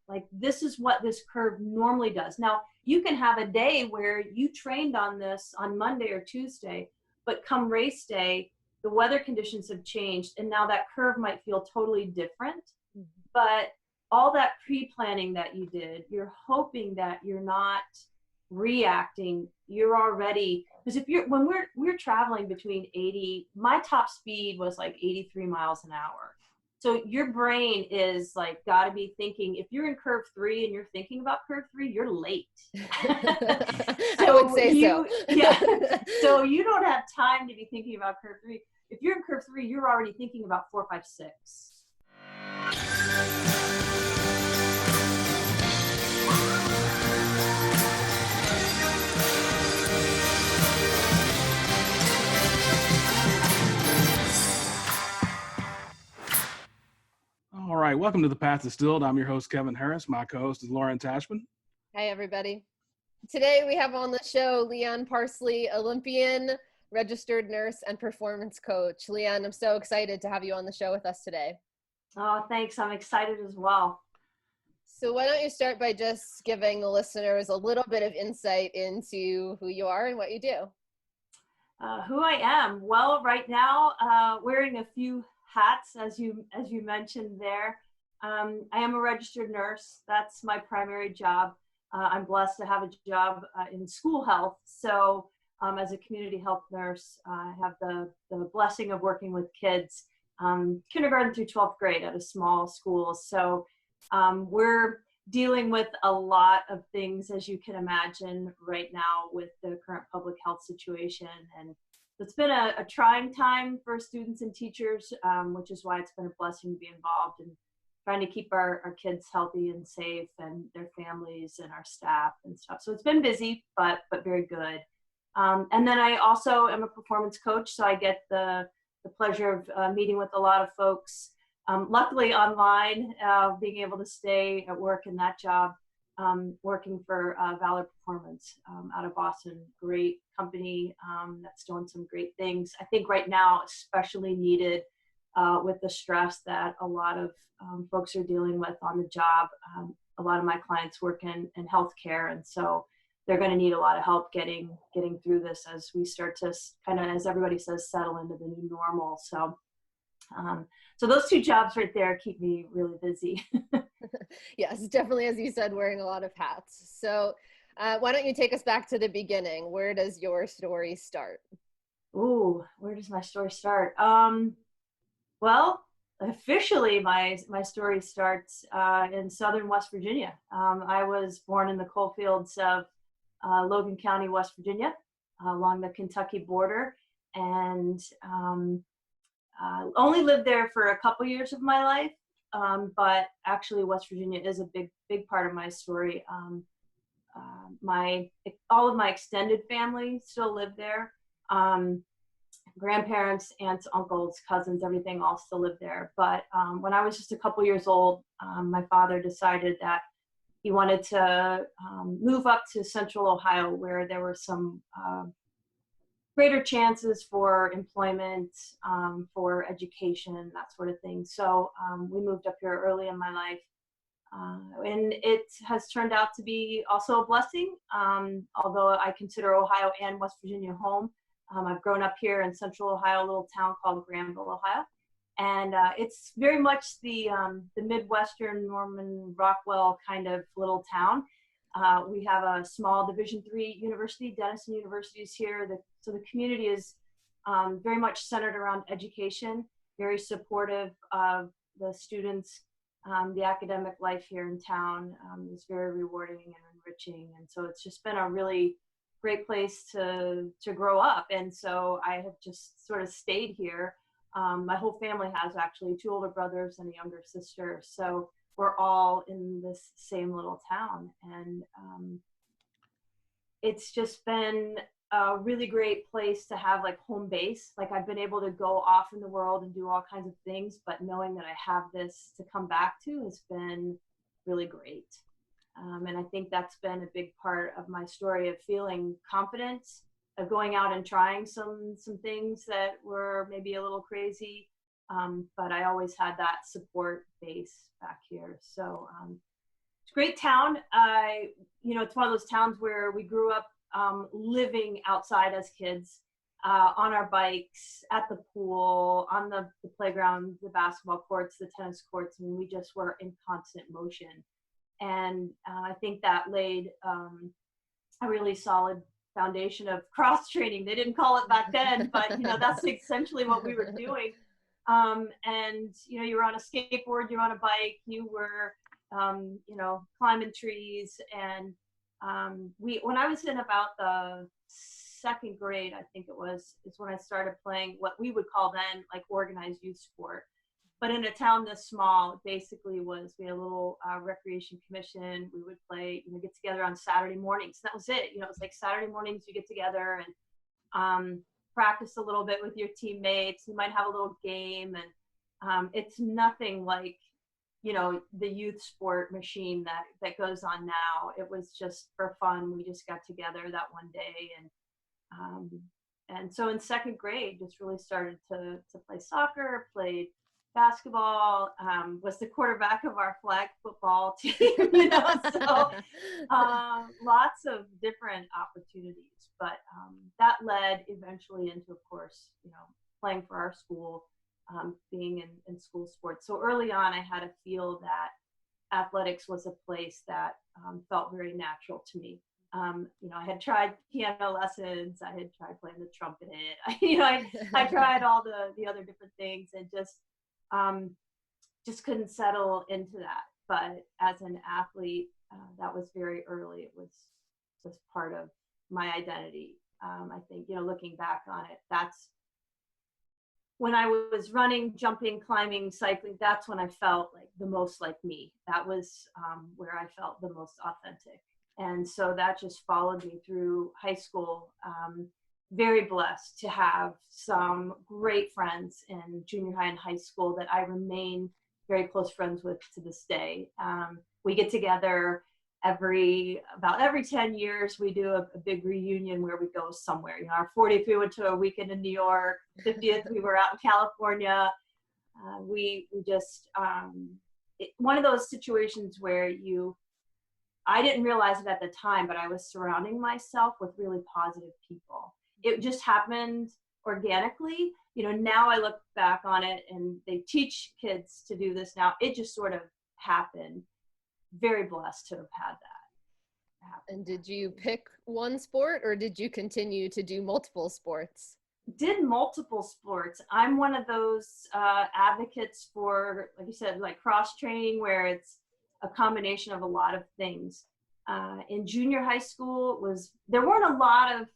Like, this is what this curve normally does. Now, you can have a day where you trained on this on Monday or Tuesday, but come race day, the weather conditions have changed, and now that curve might feel totally different. But all that pre-planning that you did, you're hoping that you're not reacting. You're already, because if you're, when we're traveling between 80, my top speed was like 83 miles an hour. So your brain is like got to be thinking, if you're in curve 3 and you're thinking about curve 3, you're late. I would say so. Yeah. So you don't have time to be thinking about curve 3. If you're in curve 3, you're already thinking about 4, 5, 6. All right, welcome to The Path Distilled. I'm your host, Kevin Harris. My co-host is Lauren Tashman. Hi, everybody. Today we have on the show Lea Ann Parsley, Olympian, registered nurse, and performance coach. Lea Ann, I'm so excited to have you on the show with us today. Oh, thanks. I'm excited as well. So why don't you start by just giving the listeners a little bit of insight into who you are and what you do? Who I am? Well, right now, wearing a few hats, as you mentioned there. I am a registered nurse. That's my primary job. I'm blessed to have a job in school health. So as a community health nurse, I have the blessing of working with kids, kindergarten through 12th grade at a small school. So we're dealing with a lot of things, as you can imagine, right now with the current public health situation. And it's been a trying time for students and teachers, which is why it's been a blessing to be involved in trying to keep our kids healthy and safe, and their families and our staff and stuff. So it's been busy, but very good. And then I also am a performance coach, so I get the pleasure of meeting with a lot of folks, luckily online, being able to stay at work in that job, working for Valor Performance out of Boston. Great company that's doing some great things. I think right now, especially needed with the stress that a lot of folks are dealing with on the job. A lot of my clients work in healthcare, and so they're going to need a lot of help getting through this as we start to kind of, as everybody says, settle into the new normal. So so those two jobs right there keep me really busy. Yes, definitely, as you said, wearing a lot of hats. So why don't you take us back to the beginning? Where does your story start? Ooh, where does my story start? Well, officially my story starts in southern West Virginia. I was born in the coal fields of Logan County, West Virginia, along the Kentucky border, and only lived there for a couple years of my life, but actually West Virginia is a big part of my story. All of my extended family still live there. Grandparents, aunts, uncles, cousins, everything all still live there. But when I was just a couple years old, my father decided that he wanted to move up to central Ohio, where there were some greater chances for employment, for education, that sort of thing. So we moved up here early in my life. And it has turned out to be also a blessing, although I consider Ohio and West Virginia home. I've grown up here in central Ohio, a little town called Granville, Ohio. And it's very much the Midwestern Norman Rockwell kind of little town. We have a small Division III university, Denison University is here. So the community is very much centered around education, very supportive of the students. The academic life here in town is very rewarding and enriching. And so it's just been a really great place to grow up. And so I have just sort of stayed here. My whole family has actually 2 older brothers and a younger sister. So we're all in this same little town. And it's just been a really great place to have like home base. Like I've been able to go off in the world and do all kinds of things, but knowing that I have this to come back to has been really great. And I think that's been a big part of my story, of feeling confident, of going out and trying some things that were maybe a little crazy. But I always had that support base back here. So It's a great town. It's one of those towns where we grew up living outside as kids, on our bikes, at the pool, on the playground, the basketball courts, the tennis courts, and we just were in constant motion. And I think that laid a really solid foundation of cross training. They didn't call it back then, but that's essentially what we were doing. And you were on a skateboard, you're on a bike, you were climbing trees. And when I was in about the second grade, I think it was, is when I started playing what we would call then like organized youth sport. But in a town this small, it basically was, we had a little recreation commission. We would play, get together on Saturday mornings. That was it. It was like Saturday mornings you get together and practice a little bit with your teammates. You might have a little game, and it's nothing like, the youth sport machine that goes on now. It was just for fun. We just got together that one day, and so in second grade, just really started to play soccer, played basketball, was the quarterback of our flag football team, so lots of different opportunities. But that led eventually into, of course, playing for our school, being in school sports. So early on, I had a feel that athletics was a place that felt very natural to me. I had tried piano lessons, I had tried playing the trumpet, I tried all the other different things, and just couldn't settle into that. But as an athlete, that was very early. It was part of my identity. I think, looking back on it, that's when I was running, jumping, climbing, cycling, that's when I felt like the most like me. That was where I felt the most authentic. And so that just followed me through high school. Very blessed to have some great friends in junior high and high school that I remain very close friends with to this day. We get together about every 10 years. We do a big reunion where we go somewhere. Our 40th, we went to a weekend in New York. 50th, we were out in California. We just, one of those situations where I didn't realize it at the time, but I was surrounding myself with really positive people. It just happened organically. Now I look back on it, and they teach kids to do this now. It just sort of happened. Very blessed to have had that happen. And did you pick one sport, or did you continue to do multiple sports? Did multiple sports. I'm one of those advocates for, like you said, like cross training, where it's a combination of a lot of things. In junior high school, there weren't a lot of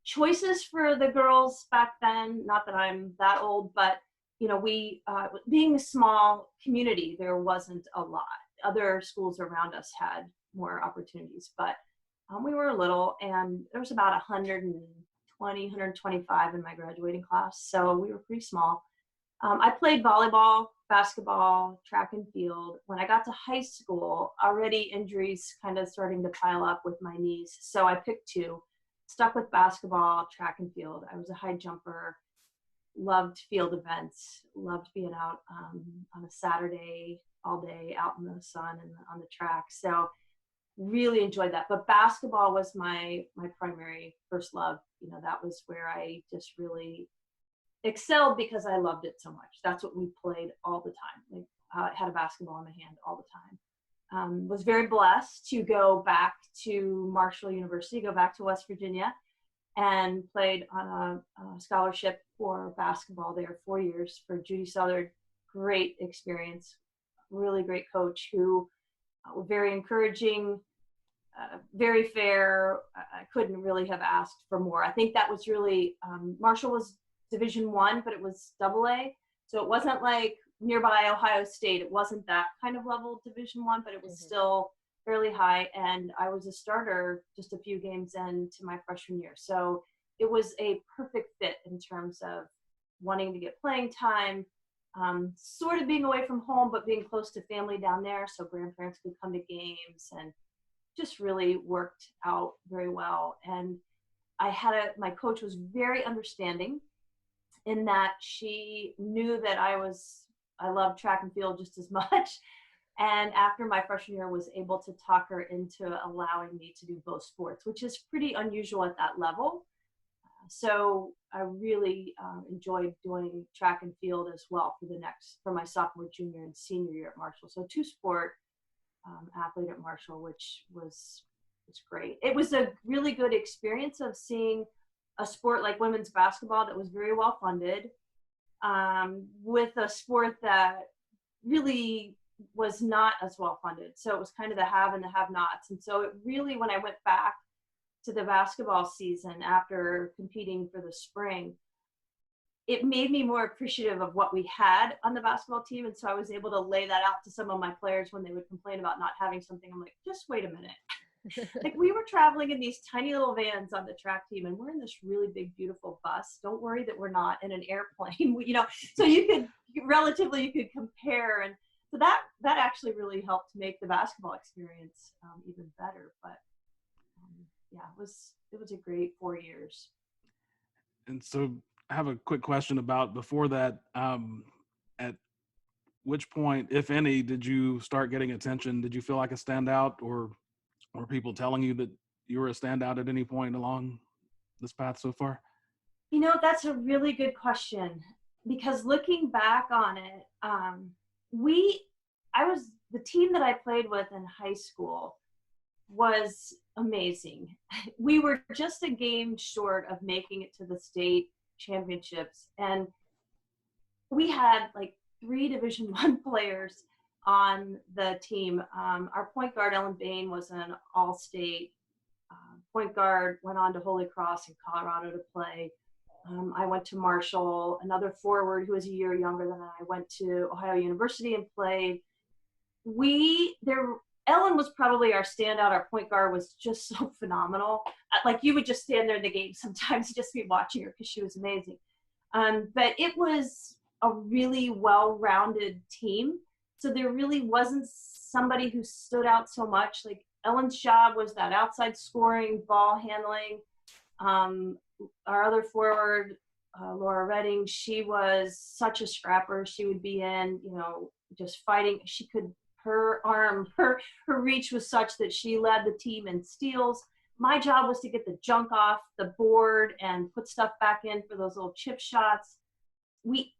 choices for the girls back then. Not that I'm that old, but we, being a small community, there wasn't a lot. Other schools around us had more opportunities, but we were little, and there was about 120, 125 in my graduating class. So we were pretty small. I played volleyball, basketball, track and field. When I got to high school, already injuries kind of starting to pile up with my knees. So I picked two, stuck with basketball, track and field. I was a high jumper, loved field events, loved being out on a Saturday all day out in the sun and on the track. So really enjoyed that. But basketball was my primary first love. That was where I just really excelled because I loved it so much. That's what we played all the time. I had a basketball in my hand all the time. Was very blessed to go back to Marshall University, go back to West Virginia, and played on a scholarship for basketball there 4 years for Judy Southard. Great experience, really great coach who was very encouraging, very fair. I couldn't really have asked for more. I think that was really, Marshall was Division I, but it was AA. So it wasn't like nearby Ohio State. It wasn't that kind of level Division I, but it was still fairly high. And I was a starter just a few games into my freshman year. So it was a perfect fit in terms of wanting to get playing time, sort of being away from home, but being close to family down there. So grandparents could come to games, and just really worked out very well. And my coach was very understanding in that she knew that I loved track and field just as much. And after my freshman year, was able to talk her into allowing me to do both sports, which is pretty unusual at that level. So I really enjoyed doing track and field as well for my sophomore, junior, and senior year at Marshall. So two-sport athlete at Marshall, which was great. It was a really good experience of seeing a sport like women's basketball that was very well funded, with a sport that really was not as well funded. So it was kind of the have and the have-nots. And so it really, when I went back to the basketball season after competing for the spring, it made me more appreciative of what we had on the basketball team. And so I was able to lay that out to some of my players when they would complain about not having something. I'm like, just wait a minute. Like, we were traveling in these tiny little vans on the track team, and we're in this really big, beautiful bus. Don't worry that we're not in an airplane, so you could compare. And so that actually really helped make the basketball experience even better. But yeah, it was a great 4 years. And so I have a quick question about before that. At which point, if any, did you start getting attention? Did you feel like a standout, or were people telling you that you were a standout at any point along this path so far? That's a really good question, because looking back on it, the team that I played with in high school was amazing. We were just a game short of making it to the state championships, and we had like 3 Division I players on the team. Our point guard, Bain, was an all-state point guard, went on to Holy Cross in Colorado to play. I went to Marshall. Another forward who was a year younger than I went to Ohio University and played. Ellen was probably our standout. Our point guard was just so phenomenal. Like, you would just stand there in the game sometimes just be watching her because she was amazing. But it was a really well-rounded team. So there really wasn't somebody who stood out so much. Like, Ellen's job was that outside scoring, ball handling. Our other forward, Laura Redding, she was such a scrapper. She would be in, just fighting. Her reach was such that she led the team in steals. My job was to get the junk off the board and put stuff back in for those little chip shots.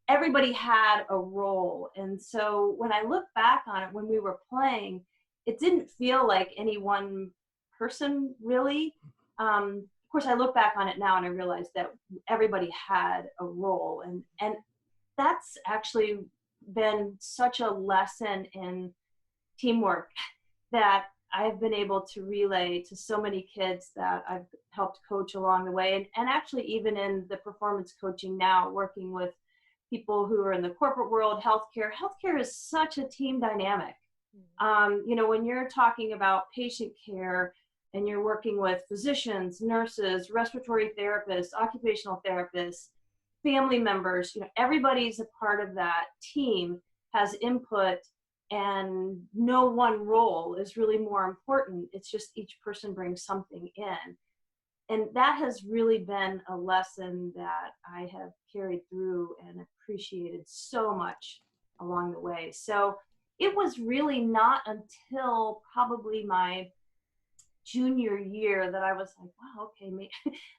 Everybody had a role. And so when I look back on it, when we were playing, it didn't feel like any one person really. Of course, I look back on it now and I realize that everybody had a role. And that's actually been such a lesson in teamwork that I've been able to relay to so many kids that I've helped coach along the way. And actually, even in the performance coaching now, working with people who are in the corporate world, healthcare is such a team dynamic. When you're talking about patient care and you're working with physicians, nurses, respiratory therapists, occupational therapists, family members, everybody's a part of that team, has input, and no one role is really more important. It's just each person brings something in. And that has really been a lesson that I have carried through and appreciated so much along the way. So it was really not until probably my junior year that I was like, wow, okay,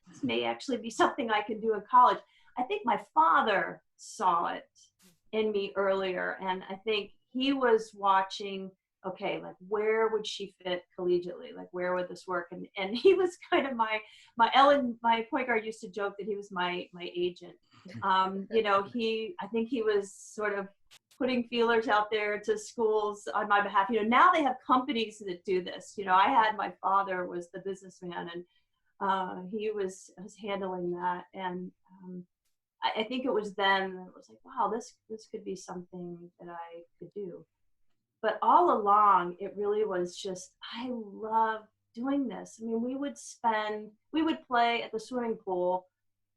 this may actually be something I can do in college. I think my father saw it in me earlier, and I think he was watching, okay, like, where would she fit collegiately? Like, where would this work? And he was kind of my point guard used to joke that he was my agent. I think he was sort of putting feelers out there to schools on my behalf. Now they have companies that do this. I had, my father was the businessman, and he was handling that. And I think it was then that it was like, wow, this could be something that I could do. But all along, it really was just, I love doing this. I mean, we would play at the swimming pool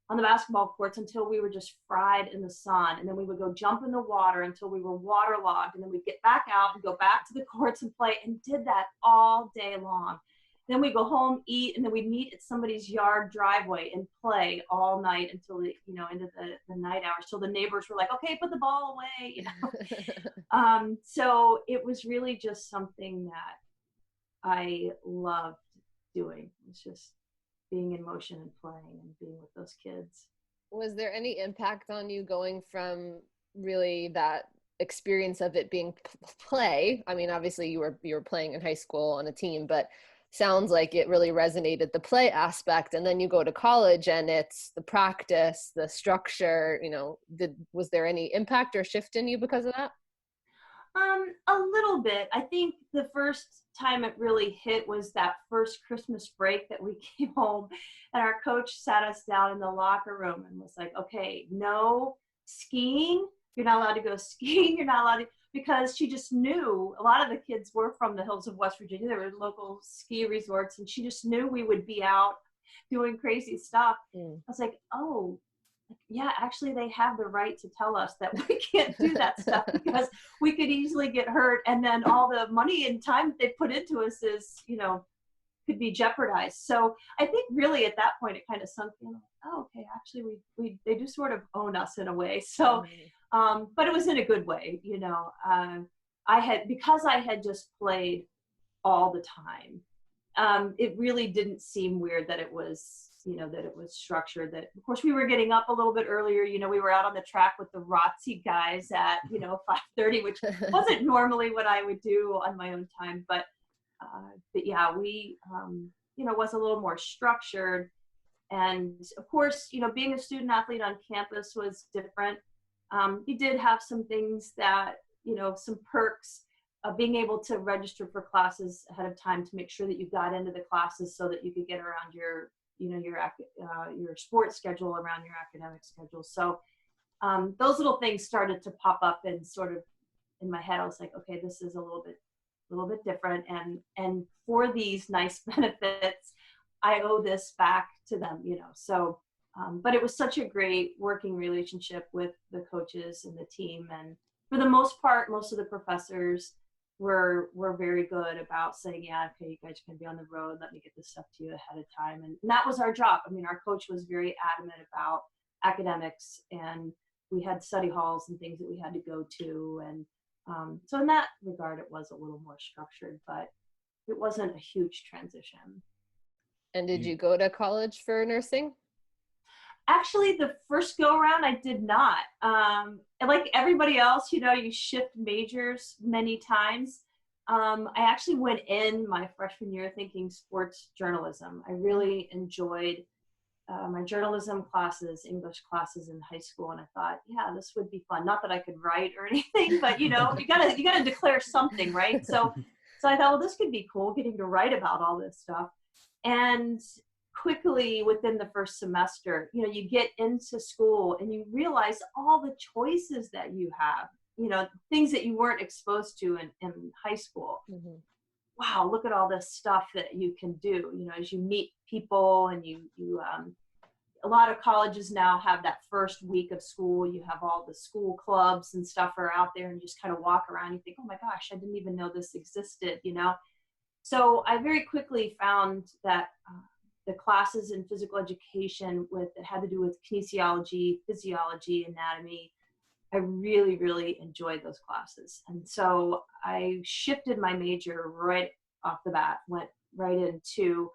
on the basketball courts until we were just fried in the sun. And then we would go jump in the water until we were waterlogged. And then we'd get back out and go back to the courts and play, and did that all day long. then we go home, eat, and then we'd meet at somebody's yard driveway and play all night until the, you know, into the night hours. So the neighbors were like, okay, put the ball away, you know. So it was really just something that I loved doing. It's just being in motion and playing and being with those kids. Was there any impact on you going from really that experience of it being play? I mean, obviously you were playing in high school on a team, but sounds like it really resonated, the play aspect, and then you go to college and it's the practice, the structure, you know, was there any impact or shift in you because of that? A little bit. I think the first time it really hit was that first Christmas break that we came home, and our coach sat us down in the locker room and was like, okay, no skiing. You're not allowed to go skiing. You're not allowed to, because she just knew a lot of the kids were from the hills of West Virginia. There were local ski resorts, and she just knew we would be out doing crazy stuff. I was like, oh, yeah, actually they have the right to tell us that we can't do that stuff because we could easily get hurt. And then all the money and time that they put into us is, you know, could be jeopardized. So I think really at that point it kind of sunk in. Oh, okay, actually they do sort of own us in a way. So, but it was in a good way, you know. Because I had just played all the time, it really didn't seem weird that it was, you know, that it was structured, that of course we were getting up a little bit earlier, you know, we were out on the track with the ROTC guys at, you know, 5:30, which wasn't normally what I would do on my own time, but yeah, we, you know, was a little more structured. And of course, you know, being a student athlete on campus was different. You did have some things that, you know, some perks of being able to register for classes ahead of time to make sure that you got into the classes so that you could get around your, you know, your sports schedule around your academic schedule. So those little things started to pop up and sort of in my head, I was like, okay, this is a little bit different. And for these nice benefits, I owe this back to them, you know. So, but it was such a great working relationship with the coaches and the team. And for the most part, most of the professors were very good about saying, yeah, okay, you guys can be on the road. Let me get this stuff to you ahead of time. And that was our job. I mean, our coach was very adamant about academics, and we had study halls and things that we had to go to. And so in that regard, it was a little more structured, but it wasn't a huge transition. And did you go to college for nursing? Actually, the first go around, I did not. And like everybody else, you know, you shift majors many times. I actually went in my freshman year thinking sports journalism. I really enjoyed my journalism classes, English classes in high school, and I thought, yeah, this would be fun. Not that I could write or anything, but you know, you gotta declare something, right? So I thought, well, this could be cool, getting to write about all this stuff. And quickly within the first semester, you know, you get into school and you realize all the choices that you have, you know, things that you weren't exposed to in high school. Mm-hmm. Wow, look at all this stuff that you can do, you know, as you meet people. And you a lot of colleges now have that first week of school, you have all the school clubs and stuff are out there, and just kind of walk around, you think, oh my gosh, I didn't even know this existed, you know. So I very quickly found that the classes in physical education that had to do with kinesiology, physiology, anatomy, I really, really enjoyed those classes. And so I shifted my major right off the bat, went right into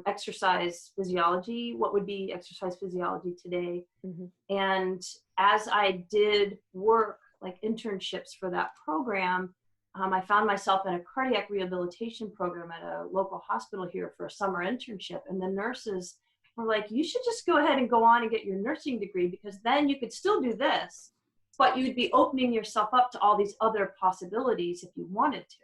exercise physiology, what would be exercise physiology today. Mm-hmm. And as I did work, like internships for that program, I found myself in a cardiac rehabilitation program at a local hospital here for a summer internship. And the nurses were like, you should just go ahead and go on and get your nursing degree, because then you could still do this, but you'd be opening yourself up to all these other possibilities if you wanted to.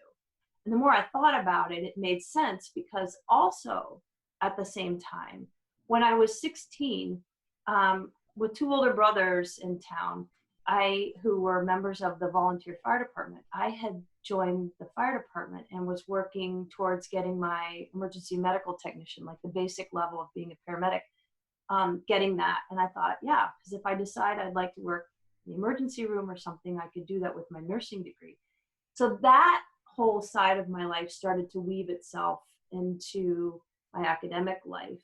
And the more I thought about it, it made sense, because also at the same time, when I was 16, with two older brothers in town, who were members of the volunteer fire department, I had joined the fire department and was working towards getting my emergency medical technician, like the basic level of being a paramedic, getting that. And I thought, yeah, because if I decide I'd like to work in the emergency room or something, I could do that with my nursing degree. So that whole side of my life started to weave itself into my academic life.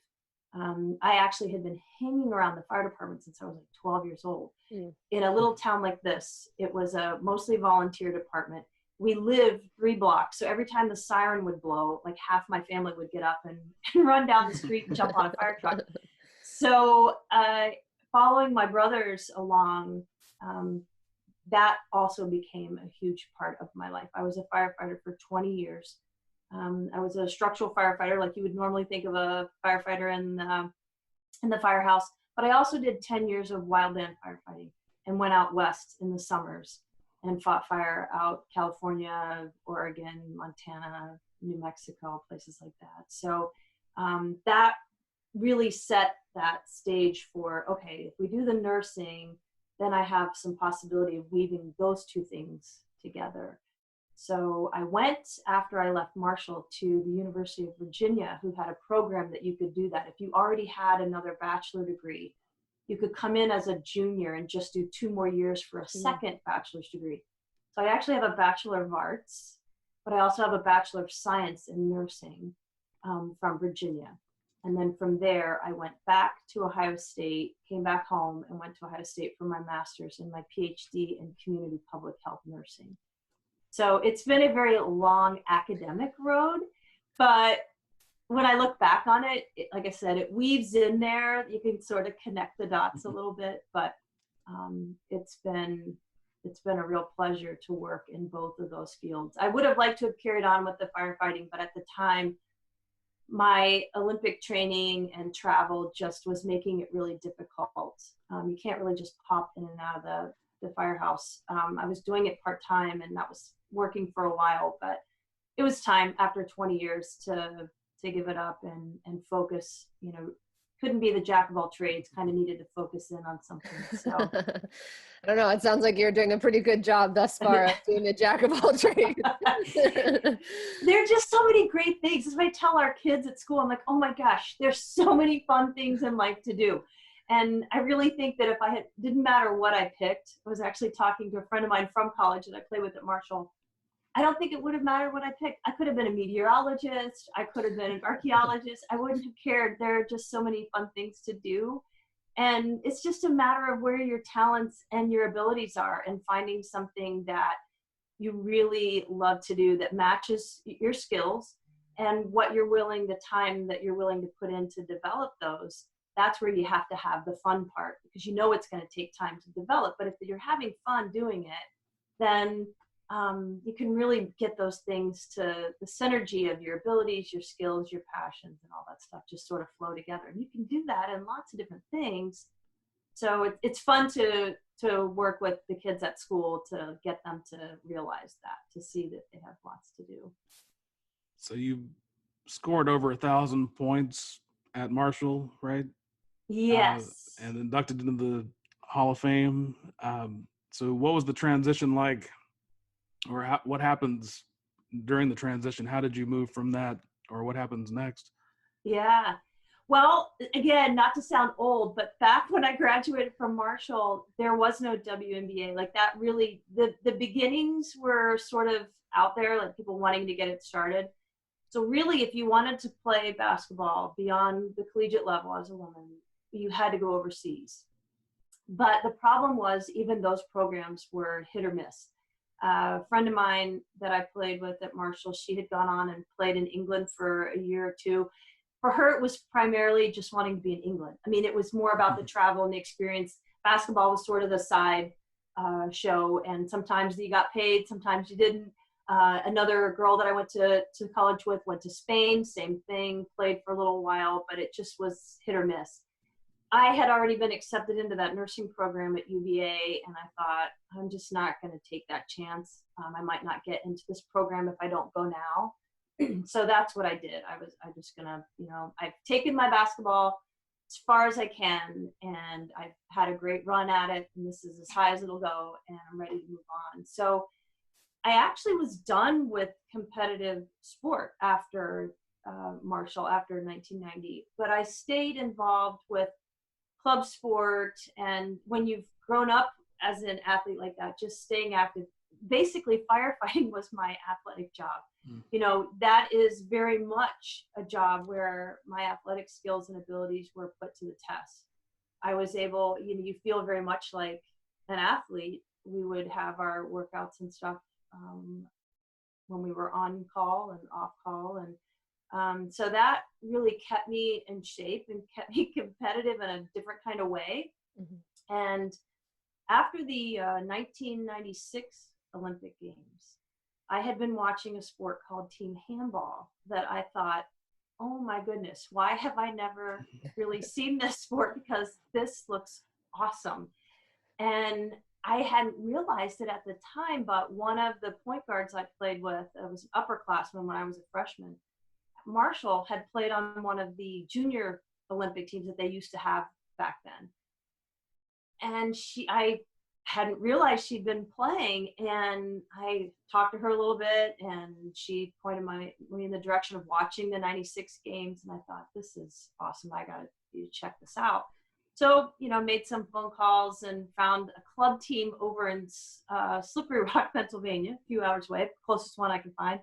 I actually had been hanging around the fire department since I was like 12 years old. In a little town like this. It was a mostly volunteer department. We lived 3 blocks. So every time the siren would blow, like half my family would get up and run down the street and jump on a fire truck. So following my brothers along, that also became a huge part of my life. I was a firefighter for 20 years. I was a structural firefighter, like you would normally think of a firefighter in the firehouse. But I also did 10 years of wildland firefighting and went out west in the summers and fought fire out California, Oregon, Montana, New Mexico, places like that. So that really set that stage for, okay, if we do the nursing, then I have some possibility of weaving those two things together. So I went, after I left Marshall, to the University of Virginia, who had a program that you could do that. If you already had another bachelor degree, you could come in as a junior and just do 2 more years for a second bachelor's degree. So I actually have a Bachelor of Arts, but I also have a Bachelor of Science in Nursing from Virginia. And then from there, I went back to Ohio State, came back home, and went to Ohio State for my master's and my PhD in community public health nursing. So it's been a very long academic road, but when I look back on it, like I said, it weaves in there. You can sort of connect the dots a little bit, but it's been a real pleasure to work in both of those fields. I would have liked to have carried on with the firefighting, but at the time, my Olympic training and travel just was making it really difficult. You can't really just pop in and out of the firehouse. I was doing it part-time, and that was working for a while, but it was time after 20 years to give it up and focus. You know, couldn't be the jack of all trades, kind of needed to focus in on something. So I don't know, it sounds like you're doing a pretty good job thus far of being a jack of all trades. There are just so many great things. As I tell our kids at school, I'm like, oh my gosh, there's so many fun things in life to do. And I really think that if didn't matter what I picked. I was actually talking to a friend of mine from college that I play with at Marshall. I don't think it would have mattered what I picked. I could have been a meteorologist. I could have been an archaeologist. I wouldn't have cared. There are just so many fun things to do. And it's just a matter of where your talents and your abilities are and finding something that you really love to do that matches your skills and what you're willing, the time that you're willing to put in to develop those. That's where you have to have the fun part, because you know it's going to take time to develop. But if you're having fun doing it, then you can really get those things to the synergy of your abilities, your skills, your passions, and all that stuff just sort of flow together. And you can do that in lots of different things. So it's fun to work with the kids at school to get them to realize that, to see that they have lots to do. So you scored over 1,000 points at Marshall, right? Yes. And inducted into the Hall of Fame. So what was the transition like, or what happens during the transition? How did you move from that, or what happens next? Yeah. Well, again, not to sound old, but back when I graduated from Marshall, there was no WNBA. Like that really, the beginnings were sort of out there, like people wanting to get it started. So really, if you wanted to play basketball beyond the collegiate level as a woman, you had to go overseas. But the problem was even those programs were hit or miss. A friend of mine that I played with at Marshall, she had gone on and played in England for a year or two. For her, it was primarily just wanting to be in England. I mean, it was more about the travel and the experience. Basketball was sort of the side show, and sometimes you got paid, sometimes you didn't. Another girl that I went to college with went to Spain, same thing, played for a little while, but it just was hit or miss. I had already been accepted into that nursing program at UVA, and I thought, I'm just not going to take that chance. I might not get into this program if I don't go now. So that's what I did. I'm just going to, I've taken my basketball as far as I can, and I've had a great run at it, and this is as high as it'll go, and I'm ready to move on. So I actually was done with competitive sport after Marshall, after 1990, but I stayed involved with club sport. And when you've grown up as an athlete like that, just staying active basically firefighting was my athletic job. Mm. You know, that is very much a job where my athletic skills and abilities were put to the test. I was able, you know, you feel very much like an athlete. We would have our workouts and stuff when we were on call and off call. And so that really kept me in shape and kept me competitive in a different kind of way. Mm-hmm. And after the 1996 Olympic Games, I had been watching a sport called team handball that I thought, oh my goodness, why have I never really seen this sport? Because this looks awesome. And I hadn't realized it at the time, but one of the point guards I played with, it was an upperclassman when I was a freshman, Marshall, had played on one of the junior Olympic teams that they used to have back then. And I hadn't realized she'd been playing, and I talked to her a little bit, and she pointed me in the direction of watching the 96 games. And I thought, this is awesome. I got to check this out. So, you know, made some phone calls and found a club team over in Slippery Rock, Pennsylvania, a few hours away, closest one I could find.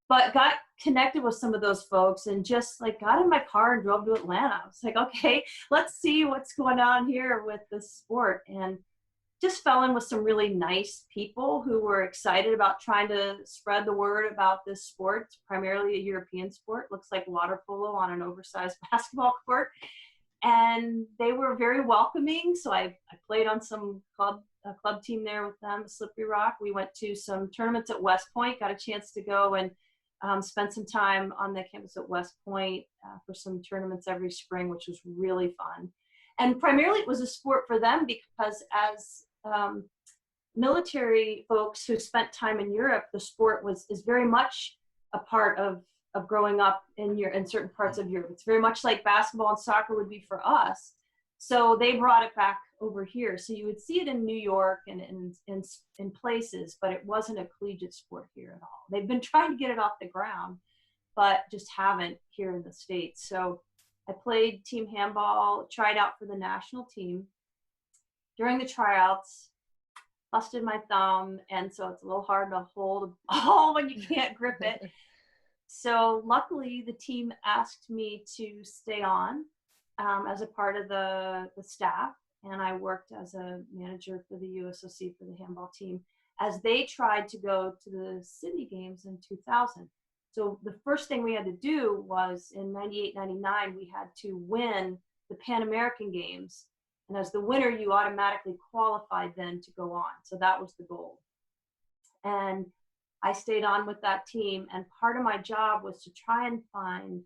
But got connected with some of those folks and just like got in my car and drove to Atlanta. I was like, okay, let's see what's going on here with this sport. And just fell in with some really nice people who were excited about trying to spread the word about this sport. It's primarily a European sport. Looks like water polo on an oversized basketball court. And they were very welcoming. So I played on some club team there with them, Slippery Rock. We went to some tournaments at West Point, got a chance to go and spent some time on the campus at West Point for some tournaments every spring, which was really fun. And primarily it was a sport for them because as military folks who spent time in Europe, the sport is very much a part of growing up in certain parts of Europe. It's very much like basketball and soccer would be for us. So they brought it back over here. So you would see it in New York and in places, but it wasn't a collegiate sport here at all. They've been trying to get it off the ground, but just haven't here in the States. So I played team handball, tried out for the national team. During the tryouts, busted my thumb, and so it's a little hard to hold a ball when you can't grip it. So luckily, the team asked me to stay on as a part of the staff, and I worked as a manager for the USOC for the handball team as they tried to go to the Sydney Games in 2000. So the first thing we had to do was in 98, 99, we had to win the Pan American Games. And as the winner, you automatically qualified then to go on. So that was the goal. And I stayed on with that team. And part of my job was to try and find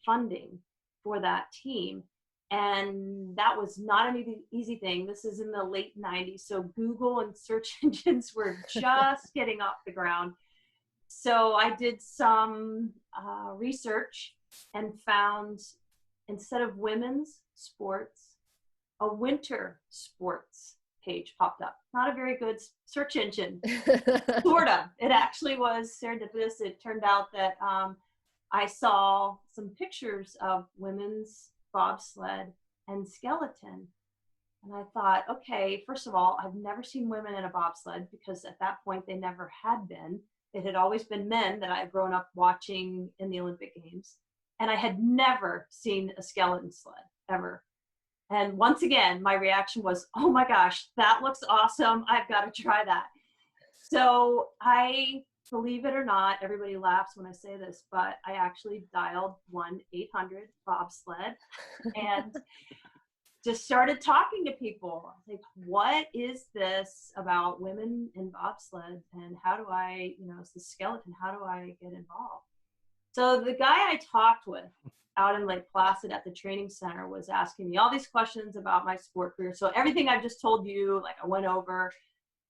funding for that team. And that was not an easy thing. This is in the late 90s. So Google and search engines were just getting off the ground. So I did some research and found, instead of women's sports, a winter sports page popped up. Not a very good search engine, sort of. It actually was serendipitous. It turned out that I saw some pictures of women's bobsled and skeleton. And I thought, okay, first of all, I've never seen women in a bobsled because at that point they never had been. It had always been men that I had grown up watching in the Olympic Games. And I had never seen a skeleton sled, ever. And once again, my reaction was, oh my gosh, that looks awesome. I've got to try that. So I, believe it or not, everybody laughs when I say this, but I actually dialed 1-800-bobsled and just started talking to people. I was like, what is this about women in bobsled? And how do I, it's the skeleton, how do I get involved? So the guy I talked with out in Lake Placid at the training center was asking me all these questions about my sport career. So everything I've just told you, like I went over. I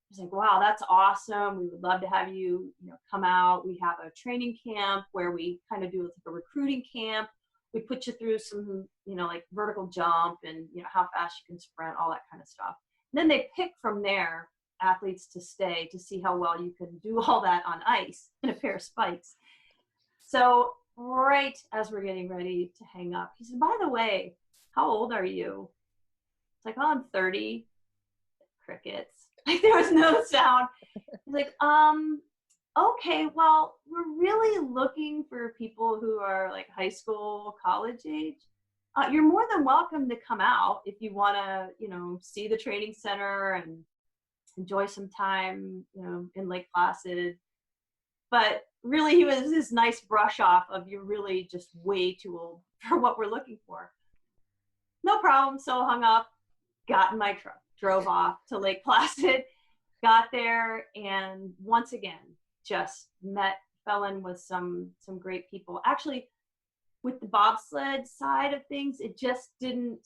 was like, wow, that's awesome. We would love to have you, come out. We have a training camp where we kind of do like a recruiting camp. We put you through some, like vertical jump and, how fast you can sprint, all that kind of stuff. And then they pick from there athletes to stay to see how well you can do all that on ice in a pair of spikes. So right as we're getting ready to hang up, he said, by the way, how old are you? It's like, well, I'm 30. Crickets. Like there was no sound. He's like, okay, well, we're really looking for people who are like high school, college age. You're more than welcome to come out if you want to, you know, see the training center and enjoy some time, you know, in Lake Placid. But really, he was this nice brush off of, you're really just way too old for what we're looking for. No problem. So hung up, got in my truck, drove off to Lake Placid, got there, and once again, just fell in with some great people. Actually, with the bobsled side of things, it just didn't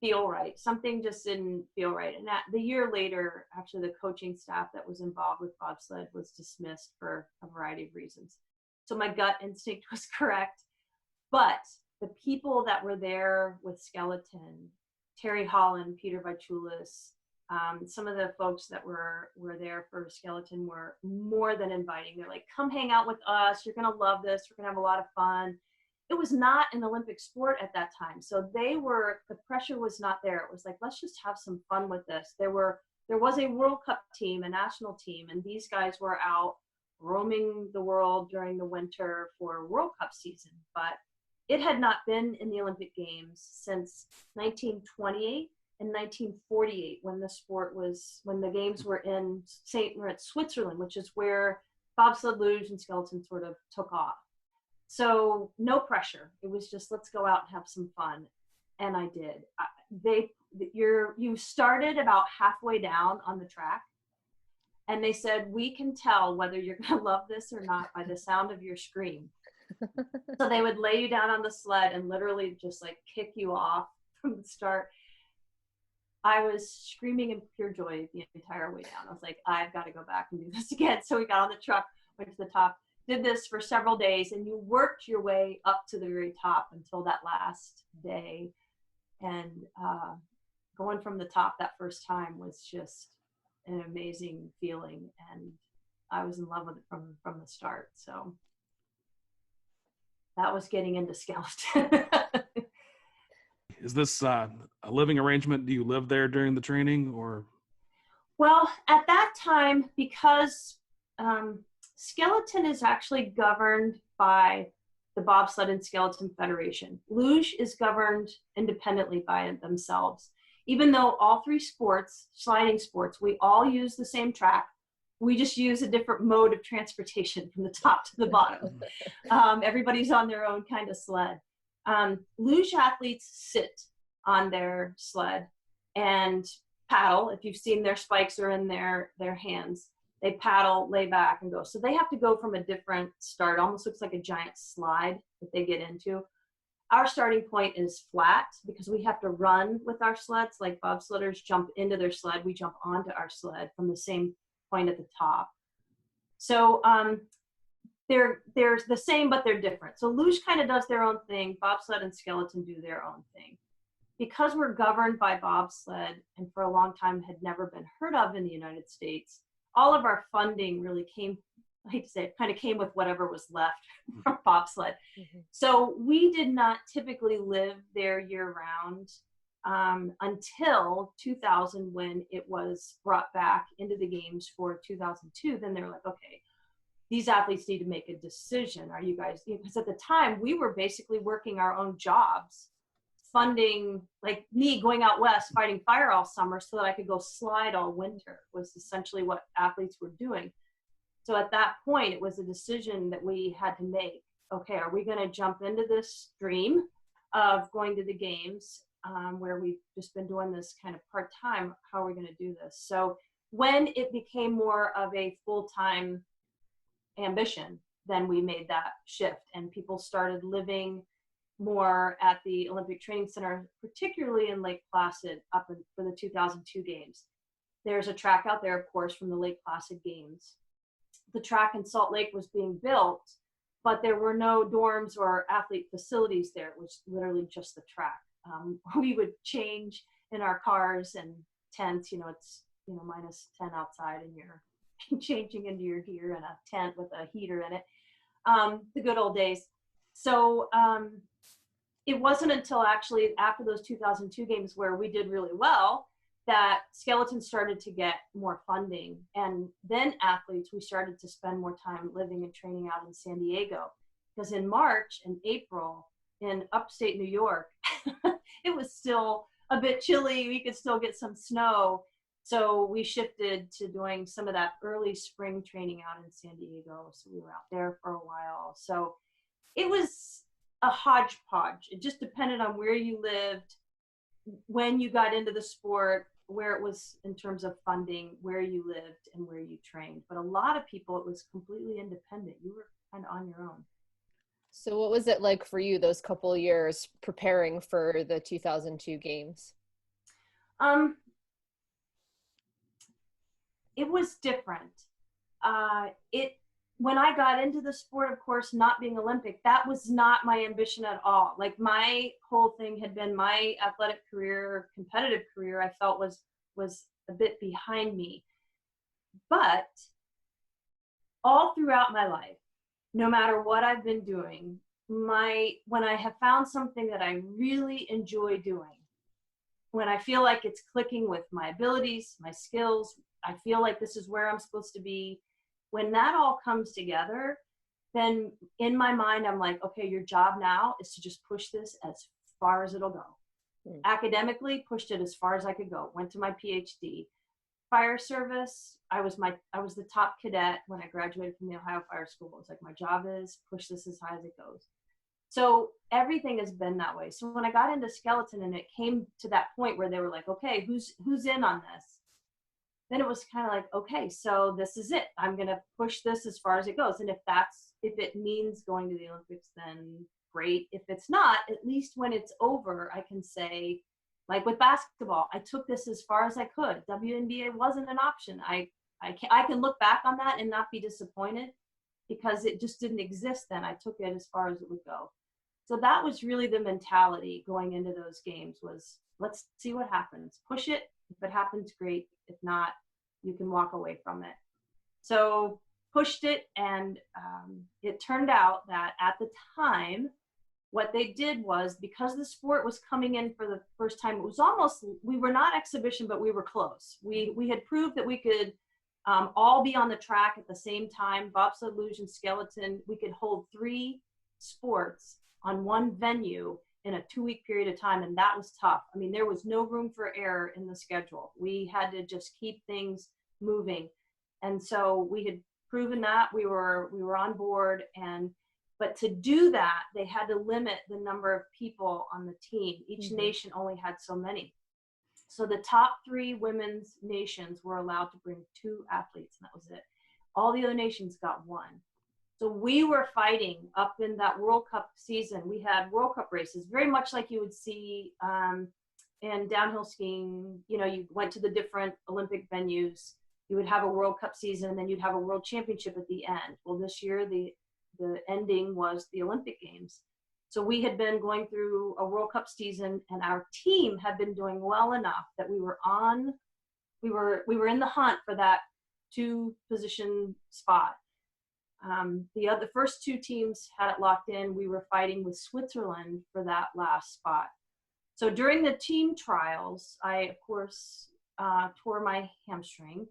feel right. Something just didn't feel right. And the year later, actually, the coaching staff that was involved with bobsled was dismissed for a variety of reasons. So my gut instinct was correct. But the people that were there with skeleton, Terry Holland, Peter Vichulis, some of the folks that were there for skeleton were more than inviting. They're like, come hang out with us. You're going to love this. We're going to have a lot of fun. It was not an Olympic sport at that time. So the pressure was not there. It was like, let's just have some fun with this. There was a World Cup team, a national team, and these guys were out roaming the world during the winter for World Cup season. But it had not been in the Olympic Games since 1928 and 1948, when the games were in St. Moritz, Switzerland, which is where bobsled, luge, and skeleton sort of took off. So no pressure. It was just, let's go out and have some fun. And I did. You started about halfway down on the track, and they said, we can tell whether you're going to love this or not by the sound of your scream. So they would lay you down on the sled and literally just like kick you off from the start. I was screaming in pure joy the entire way down. I was like, I've got to go back and do this again. So we got on the truck, went to the top, did this for several days, and you worked your way up to the very top until that last day. And going from the top that first time was just an amazing feeling. And I was in love with it from the start. So that was getting into skeleton. Is this a living arrangement? Do you live there during the training, or? Well, at that time, because skeleton is actually governed by the Bobsled and Skeleton Federation. Luge is governed independently by themselves. Even though all three sports, sliding sports, we all use the same track, we just use a different mode of transportation from the top to the bottom. Everybody's on their own kind of sled. Luge athletes sit on their sled and paddle. If you've seen, their spikes are in their hands. They paddle, lay back, and go. So they have to go from a different start. Almost looks like a giant slide that they get into. Our starting point is flat because we have to run with our sleds. Like bobsledders jump into their sled, we jump onto our sled from the same point at the top. So they're the same, but they're different. So luge kind of does their own thing. Bobsled and skeleton do their own thing. Because we're governed by bobsled, and for a long time had never been heard of in the United States, all of our funding really came, I hate to say it, kind of came with whatever was left from bobsled. Mm-hmm. So we did not typically live there year round until 2000, when it was brought back into the games for 2002. Then they're like, okay, these athletes need to make a decision. Are you guys, because at the time we were basically working our own jobs, funding, like me going out west fighting fire all summer so that I could go slide all winter, was essentially what athletes were doing. So at that point, it was a decision that we had to make. Okay, are we going to jump into this dream of going to the games where we've just been doing this kind of part-time? How are we going to do this? So when it became more of a full-time ambition, then we made that shift, and people started living more at the Olympic Training Center, particularly in Lake Placid for the 2002 games. There's a track out there, of course, from the Lake Placid games. The track in Salt Lake was being built, but there were no dorms or athlete facilities there. It was literally just the track. We would change in our cars and tents. It's minus 10 outside, and you're changing into your gear in a tent with a heater in it. The good old days. So it wasn't until actually after those 2002 games where we did really well that skeleton started to get more funding. And then athletes, we started to spend more time living and training out in San Diego. Because in March and April in upstate New York, it was still a bit chilly. We could still get some snow. So we shifted to doing some of that early spring training out in San Diego. So we were out there for a while. So it was a hodgepodge. It just depended on where you lived, when you got into the sport, where it was in terms of funding, where you lived and where you trained. But a lot of people, it was completely independent. You were kind of on your own. So what was it like for you those couple of years preparing for the 2002 games? It was different. When I got into the sport, of course, not being Olympic, that was not my ambition at all. Like, my whole thing had been my athletic career, competitive career, I felt was a bit behind me. But all throughout my life, no matter what I've been doing, when I have found something that I really enjoy doing, when I feel like it's clicking with my abilities, my skills, I feel like this is where I'm supposed to be. When that all comes together, then in my mind, I'm like, okay, your job now is to just push this as far as it'll go. Academically, pushed it as far as I could go. Went to my PhD. Fire service, I was the top cadet when I graduated from the Ohio Fire School. It was like, my job is push this as high as it goes. So everything has been that way. So when I got into skeleton and it came to that point where they were like, okay, who's in on this? Then it was kind of like, okay, so this is it. I'm going to push this as far as it goes. And if it means going to the Olympics, then great. If it's not, at least when it's over, I can say, like with basketball, I took this as far as I could. WNBA wasn't an option. I can look back on that and not be disappointed because it just didn't exist then. I took it as far as it would go. So that was really the mentality going into those games was, let's see what happens. Push it. If it happens, great. If not, you can walk away from it. So pushed it, and it turned out that at the time, what they did was, because the sport was coming in for the first time, it was almost, we were not exhibition, but we were close. We had proved that we could all be on the track at the same time, bobsled, luge, and skeleton. We could hold 3 sports on one venue in a 2-week period of time, and that was tough. I mean, there was no room for error in the schedule. We had to just keep things moving. And so we had proven that we were on board, but to do that, they had to limit the number of people on the team. Each nation only had so many. So the top 3 women's nations were allowed to bring 2 athletes, and that was it. All the other nations got 1. So we were fighting up in that World Cup season. We had World Cup races, very much like you would see in downhill skiing. You know, you went to the different Olympic venues. You would have a World Cup season, and then you'd have a World Championship at the end. Well, this year, the ending was the Olympic Games. So we had been going through a World Cup season, and our team had been doing well enough that we were in the hunt for that 2-position spot. The first 2 teams had it locked in. We were fighting with Switzerland for that last spot. So during the team trials, I, of course, tore my hamstring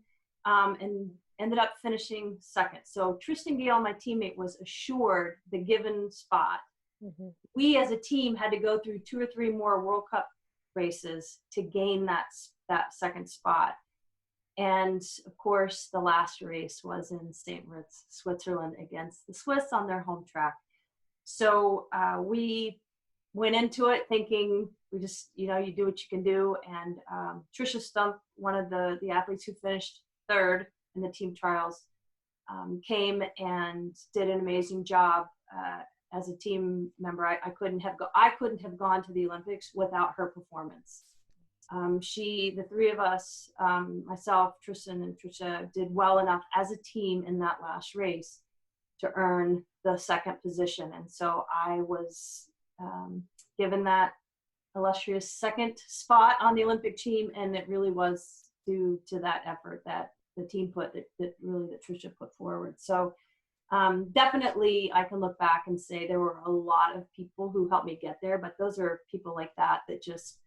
and ended up finishing second. So Tristan Gale, my teammate, was assured the given spot. We as a team had to go through 2 or 3 more World Cup races to gain that second spot. And of course, the last race was in St. Moritz, Switzerland, against the Swiss on their home track. So we went into it thinking we just, you do what you can do. And Trisha Stump, one of the athletes who finished 3rd in the team trials, came and did an amazing job as a team member. I couldn't have gone to the Olympics without her performance. The 3 of us, myself, Tristan, and Trisha, did well enough as a team in that last race to earn the 2nd position. And so I was given that illustrious 2nd spot on the Olympic team, and it really was due to that effort that the team that Trisha put forward. So definitely I can look back and say there were a lot of people who helped me get there, but those are people like that just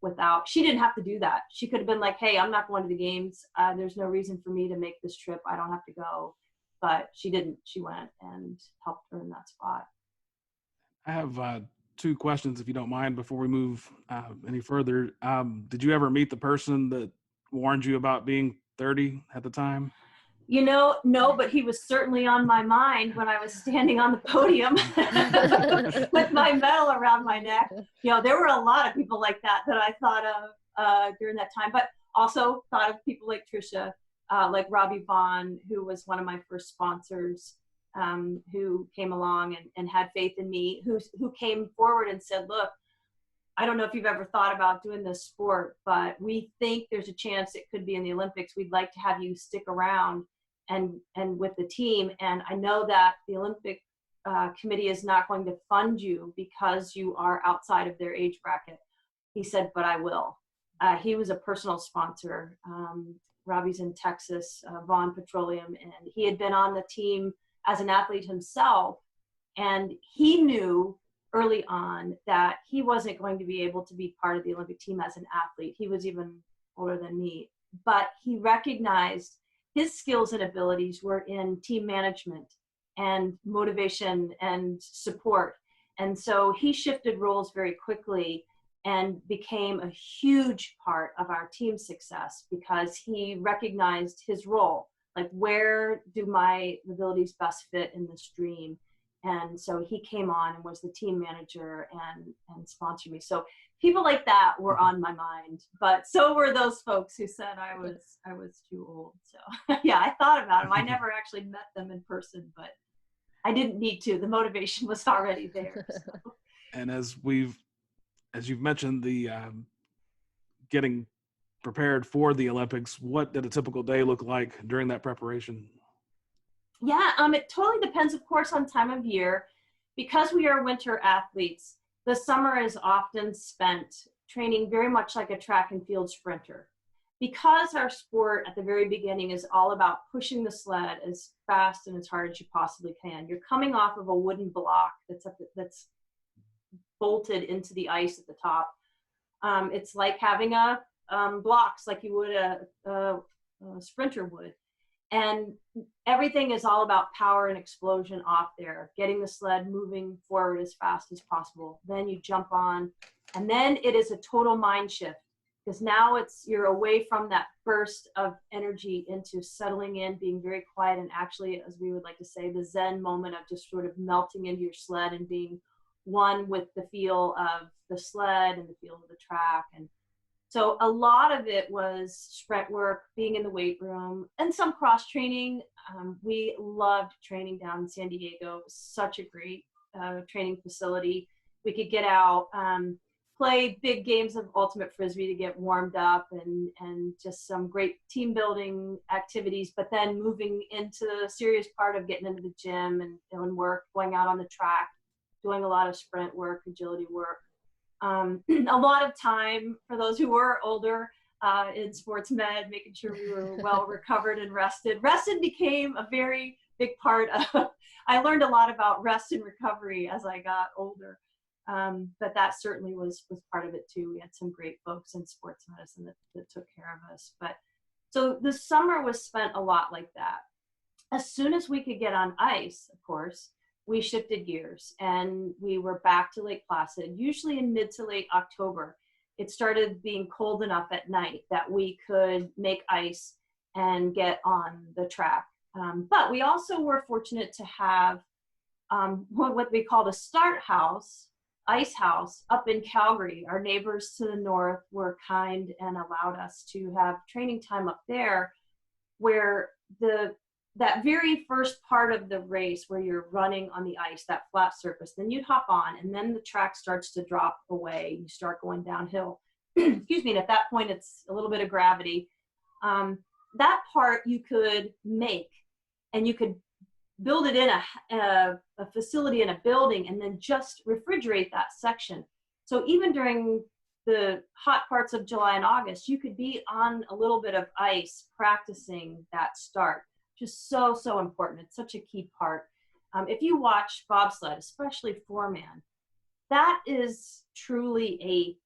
without, she didn't have to do that. She could have been like, hey, I'm not going to the games. There's no reason for me to make this trip. I don't have to go. But she didn't. She went and helped her in that spot. I have two questions, if you don't mind, before we move any further. Did you ever meet the person that warned you about being 30 at the time? You know, no, but he was certainly on my mind when I was standing on the podium with my medal around my neck. You know, there were a lot of people like that I thought of during that time, but also thought of people like Trisha, like Robbie Vaughn, who was one of my first sponsors, who came along and had faith in me, who came forward and said, look, I don't know if you've ever thought about doing this sport, but we think there's a chance it could be in the Olympics. We'd like to have you stick around and with the team. And I know that the Olympic committee is not going to fund you because you are outside of their age bracket. He said, but I will. He was a personal sponsor. Robbie's in Texas, Vaughn Petroleum, and he had been on the team as an athlete himself. And he knew early on that he wasn't going to be able to be part of the Olympic team as an athlete. He was even older than me, but he recognized his skills and abilities were in team management and motivation and support. And so he shifted roles very quickly and became a huge part of our team success because he recognized his role. Like, where do my abilities best fit in this dream? And so he came on and was the team manager and sponsored me. So people like that were on my mind, but so were those folks who said I was too old. So yeah, I thought about them. I never actually met them in person, but I didn't need to. The motivation was already there. So. And as you've mentioned, the getting prepared for the Olympics, what did a typical day look like during that preparation? Yeah, it totally depends, of course, on time of year. Because we are winter athletes, the summer is often spent training very much like a track and field sprinter. Because our sport at the very beginning is all about pushing the sled as fast and as hard as you possibly can. You're coming off of a wooden block that's bolted into the ice at the top. It's like having blocks like you would a sprinter would. And everything is all about power and explosion off there, getting the sled moving forward as fast as possible. Then you jump on, and then it is a total mind shift because now you're away from that burst of energy into settling in, being very quiet, and actually, as we would like to say, the Zen moment of just sort of melting into your sled and being one with the feel of the sled and the feel of the track. And so a lot of it was sprint work, being in the weight room, and some cross training. We loved training down in San Diego. It was such a great training facility. We could get out, play big games of ultimate frisbee to get warmed up, and just some great team building activities. But then moving into the serious part of getting into the gym and doing work, going out on the track, doing a lot of sprint work, agility work. A lot of time for those who were older in sports med, making sure we were well recovered and rested. Rested became a very big part of, I learned a lot about rest and recovery as I got older. But that certainly was part of it too. We had some great folks in sports medicine that took care of us. But so the summer was spent a lot like that. As soon as we could get on ice, of course, we shifted gears and we were back to Lake Placid, usually in mid to late October. It started being cold enough at night that we could make ice and get on the track. But we also were fortunate to have what we called a start house, ice house up in Calgary. Our neighbors to the north were kind and allowed us to have training time up there where that very first part of the race where you're running on the ice, that flat surface, then you'd hop on and then the track starts to drop away. You start going downhill. Excuse me. And at that point, it's a little bit of gravity. That part you could make and you could build it in a facility in a building and then just refrigerate that section. So even during the hot parts of July and August, you could be on a little bit of ice practicing that start. Just so important. It's such a key part. If you watch bobsled, especially 4-man, that is truly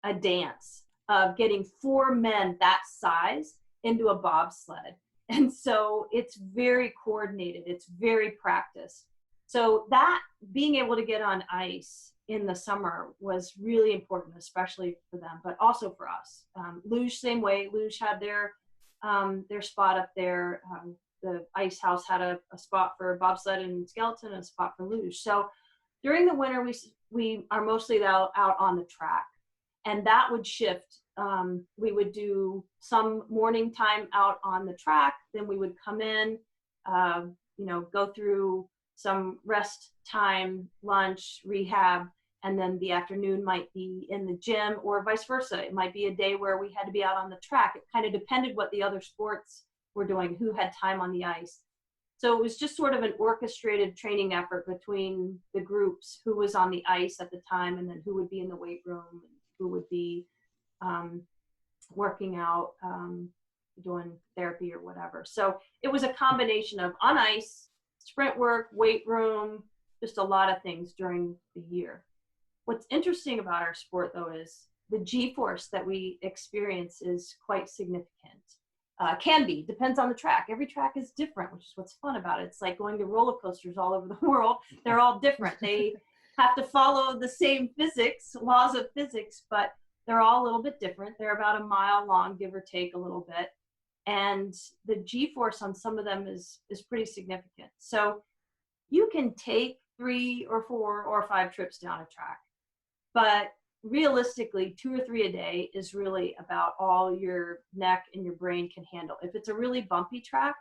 a dance of getting 4 men that size into a bobsled. And so it's very coordinated, it's very practiced. So that being able to get on ice in the summer was really important, especially for them, but also for us. Luge, same way. Luge had their spot up there. The ice house had a spot for bobsled and skeleton and a spot for luge. So during the winter, we are mostly out on the track, and that would shift. We would do some morning time out on the track, then we would come in, go through some rest time, lunch, rehab, and then the afternoon might be in the gym, or vice versa. It might be a day where we had to be out on the track. It kind of depended what the other sports were doing, who had time on the ice. So it was just sort of an orchestrated training effort between the groups, who was on the ice at the time, and then who would be in the weight room, and who would be working out, doing therapy or whatever. So it was a combination of on ice, sprint work, weight room, just a lot of things during the year. What's interesting about our sport, though, is the G-force that we experience is quite significant. Can be, depends on the track. Every track is different, which is what's fun about it. It's like going to roller coasters all over the world. They're all different. They have to follow the same physics, laws of physics, but they're all a little bit different. They're about a mile long, give or take a little bit. And the G-force on some of them is pretty significant. So you can take 3 or 4 or 5 trips down a track, but realistically 2 or 3 a day is really about all your neck and your brain can handle. If it's a really bumpy track,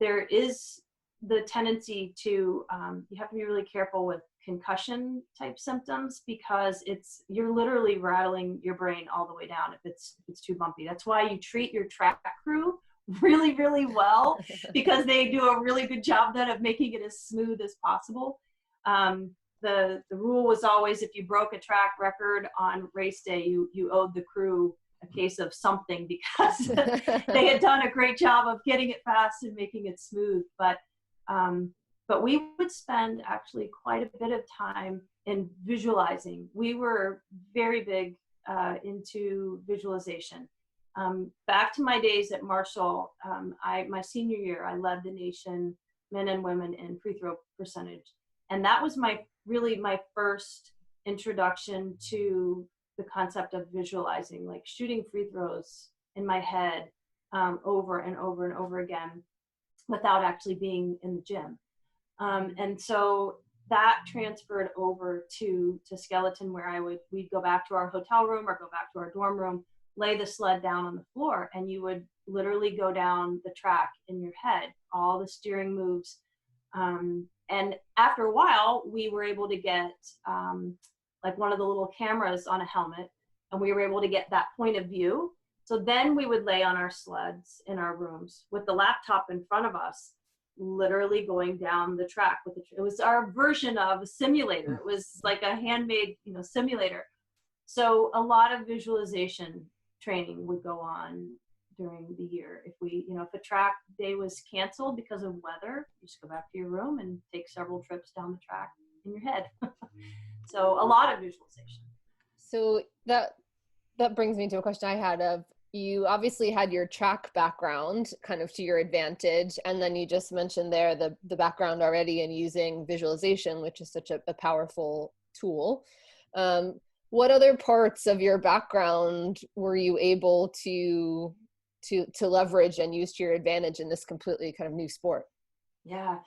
there is the tendency to, you have to be really careful with concussion type symptoms, because you're literally rattling your brain all the way down if it's too bumpy. That's why you treat your track crew really, really well, because they do a really good job then of making it as smooth as possible. The rule was always, if you broke a track record on race day, you owed the crew a case of something, because they had done a great job of getting it fast and making it smooth. But we would spend actually quite a bit of time in visualizing. We were very big into visualization. Back to my days at Marshall, my senior year, I led the nation, men and women, in free throw percentage. And that was really my first introduction to the concept of visualizing, like shooting free throws in my head over and over and over again without actually being in the gym. And so that transferred over to skeleton, where we'd go back to our hotel room or go back to our dorm room, lay the sled down on the floor, and you would literally go down the track in your head, all the steering moves. And after a while, we were able to get like one of the little cameras on a helmet, and we were able to get that point of view. So then we would lay on our sleds in our rooms with the laptop in front of us, literally going down the track with it was our version of a simulator. It was like a handmade, simulator. So a lot of visualization training would go on during the year. If a track day was canceled because of weather, you just go back to your room and take several trips down the track in your head. So a lot of visualization. So that brings me to a question I had of, you obviously had your track background kind of to your advantage, and then you just mentioned there the background already in using visualization, which is such a powerful tool. What other parts of your background were you able to leverage and use to your advantage in this completely kind of new sport? Yeah.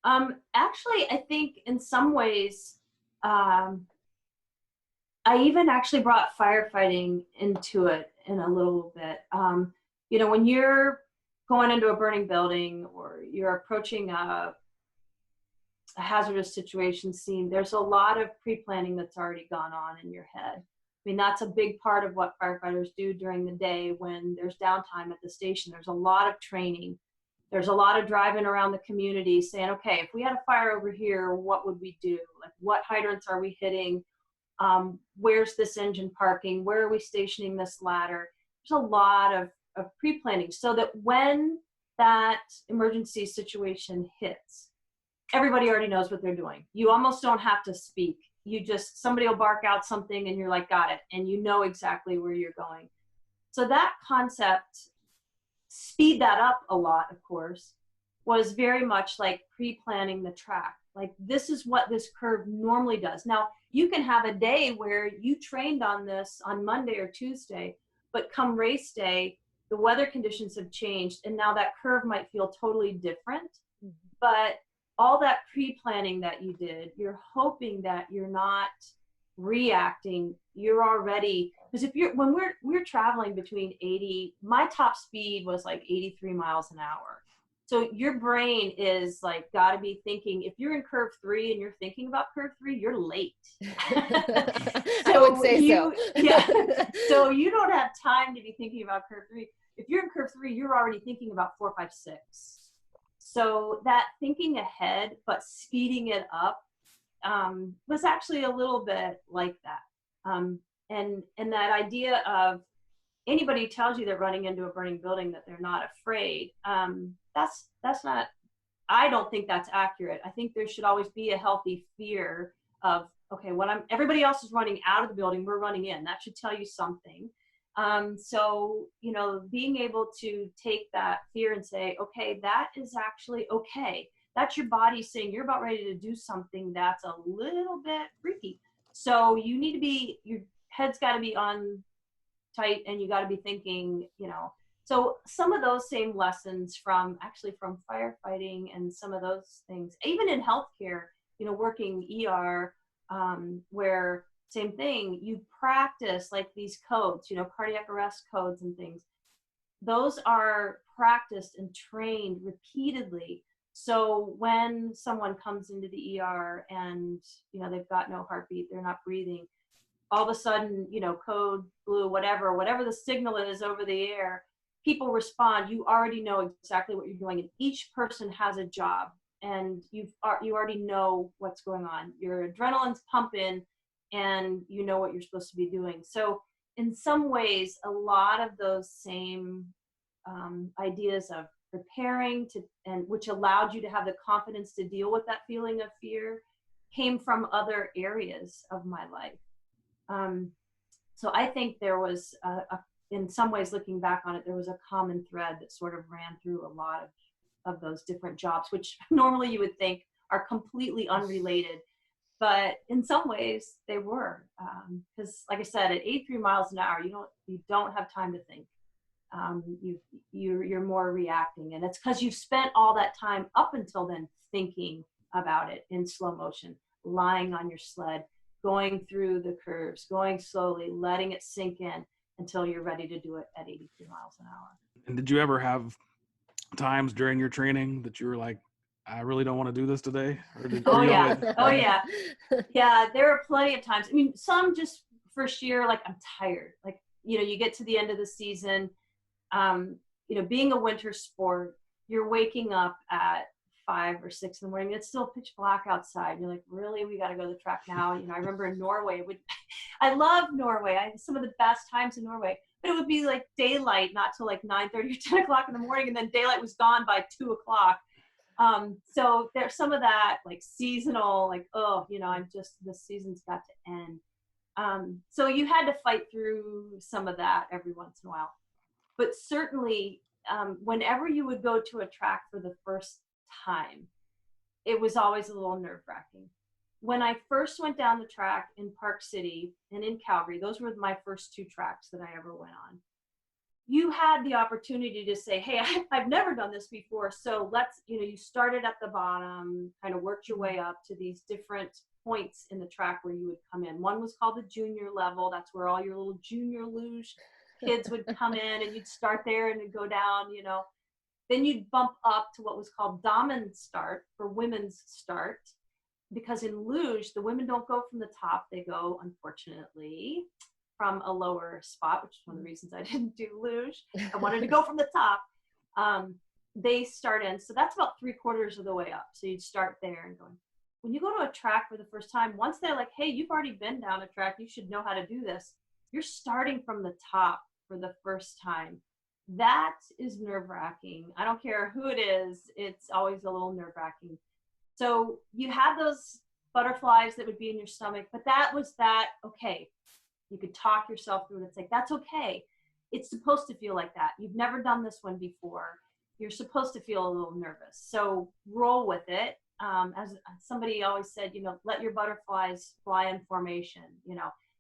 Actually, I think in some ways, I even actually brought firefighting into it in a little bit. When you're going into a burning building or you're approaching a hazardous situation scene, there's a lot of pre-planning that's already gone on in your head. I mean, that's a big part of what firefighters do during the day when there's downtime at the station. There's a lot of training. There's a lot of driving around the community saying, okay, if we had a fire over here, what would we do? Like, what hydrants are we hitting? Where's this engine parking? Where are we stationing this ladder? There's a lot of pre-planning so that when that emergency situation hits, everybody already knows what they're doing. You almost don't have to speak. Somebody will bark out something and you're like, got it. And you know exactly where you're going. So that concept, speed that up a lot, of course, was very much like pre-planning the track. Like, this is what this curve normally does. Now, you can have a day where you trained on this on Monday or Tuesday, but come race day, the weather conditions have changed, and now that curve might feel totally different. But all that pre-planning that you did, you're hoping that you're not reacting. You're already, because when we're traveling between 80, my top speed was like 83 miles an hour. So your brain is like, got to be thinking, if you're in curve 3 and you're thinking about curve 3, you're late. I would say so. Yeah. So you don't have time to be thinking about curve 3. If you're in curve 3, you're already thinking about 4, 5, 6. So that thinking ahead, but speeding it up, was actually a little bit like that. And that idea of anybody who tells you they're running into a burning building, that they're not afraid, that's not, I don't think that's accurate. I think there should always be a healthy fear of, okay, everybody else is running out of the building, we're running in. That should tell you something. So, being able to take that fear and say, okay, that is actually okay. That's your body saying you're about ready to do something that's a little bit freaky. So you need to be, your head's got to be on tight, and you got to be thinking, So some of those same lessons from firefighting and some of those things, even in healthcare, working ER, where same thing, you practice like these codes, cardiac arrest codes and things. Those are practiced and trained repeatedly. So when someone comes into the ER and, they've got no heartbeat, they're not breathing, all of a sudden, code blue, whatever the signal is over the air, people respond. You already know exactly what you're doing, and each person has a job, and you already know what's going on. Your adrenaline's pumping, and you know what you're supposed to be doing. So in some ways, a lot of those same ideas of preparing and which allowed you to have the confidence to deal with that feeling of fear, came from other areas of my life. So I think there was, in some ways, looking back on it, there was a common thread that sort of ran through a lot of those different jobs, which normally you would think are completely unrelated. But in some ways they were, because like I said, at 83 miles an hour, you don't have time to think. You're more reacting, and it's because you've spent all that time up until then thinking about it in slow motion, lying on your sled, going through the curves, going slowly, letting it sink in until you're ready to do it at 83 miles an hour. And did you ever have times during your training that you were like, I really don't want to do this today? Oh yeah. Yeah, there are plenty of times. I mean, some just for sheer, like, I'm tired. Like, you get to the end of the season, being a winter sport, you're waking up at 5 or 6 in the morning. It's still pitch black outside. You're like, really? We got to go to the track now? I remember in Norway, I love Norway. I had some of the best times in Norway, but it would be like daylight, not till like 9:30 or 10 o'clock in the morning. And then daylight was gone by 2 o'clock. So there's some of that like seasonal, like, this season's got to end. So you had to fight through some of that every once in a while. But certainly, whenever you would go to a track for the first time, it was always a little nerve-wracking. When I first went down the track in Park City and in Calgary, those were my first 2 tracks that I ever went on. You had the opportunity to say, hey, I've never done this before. So let's, you started at the bottom, kind of worked your way up to these different points in the track where you would come in. One was called the junior level. That's where all your little junior luge kids would come in, and you'd start there and it'd go down, Then you'd bump up to what was called Damen start, for women's start, because in luge, the women don't go from the top. They go, unfortunately, from a lower spot, which is one of the reasons I didn't do luge. I wanted to go from the top. They start in. So that's about 3/4 of the way up. So you'd start there and going. When you go to a track for the first time, once they're like, hey, you've already been down a track, you should know how to do this. You're starting from the top for the first time. That is nerve-wracking. I don't care who it is. It's always a little nerve-wracking. So you had those butterflies that would be in your stomach, but that was that, okay, you could talk yourself through it. It's like, that's okay. It's supposed to feel like that. You've never done this one before. You're supposed to feel a little nervous. So roll with it. As somebody always said, let your butterflies fly in formation.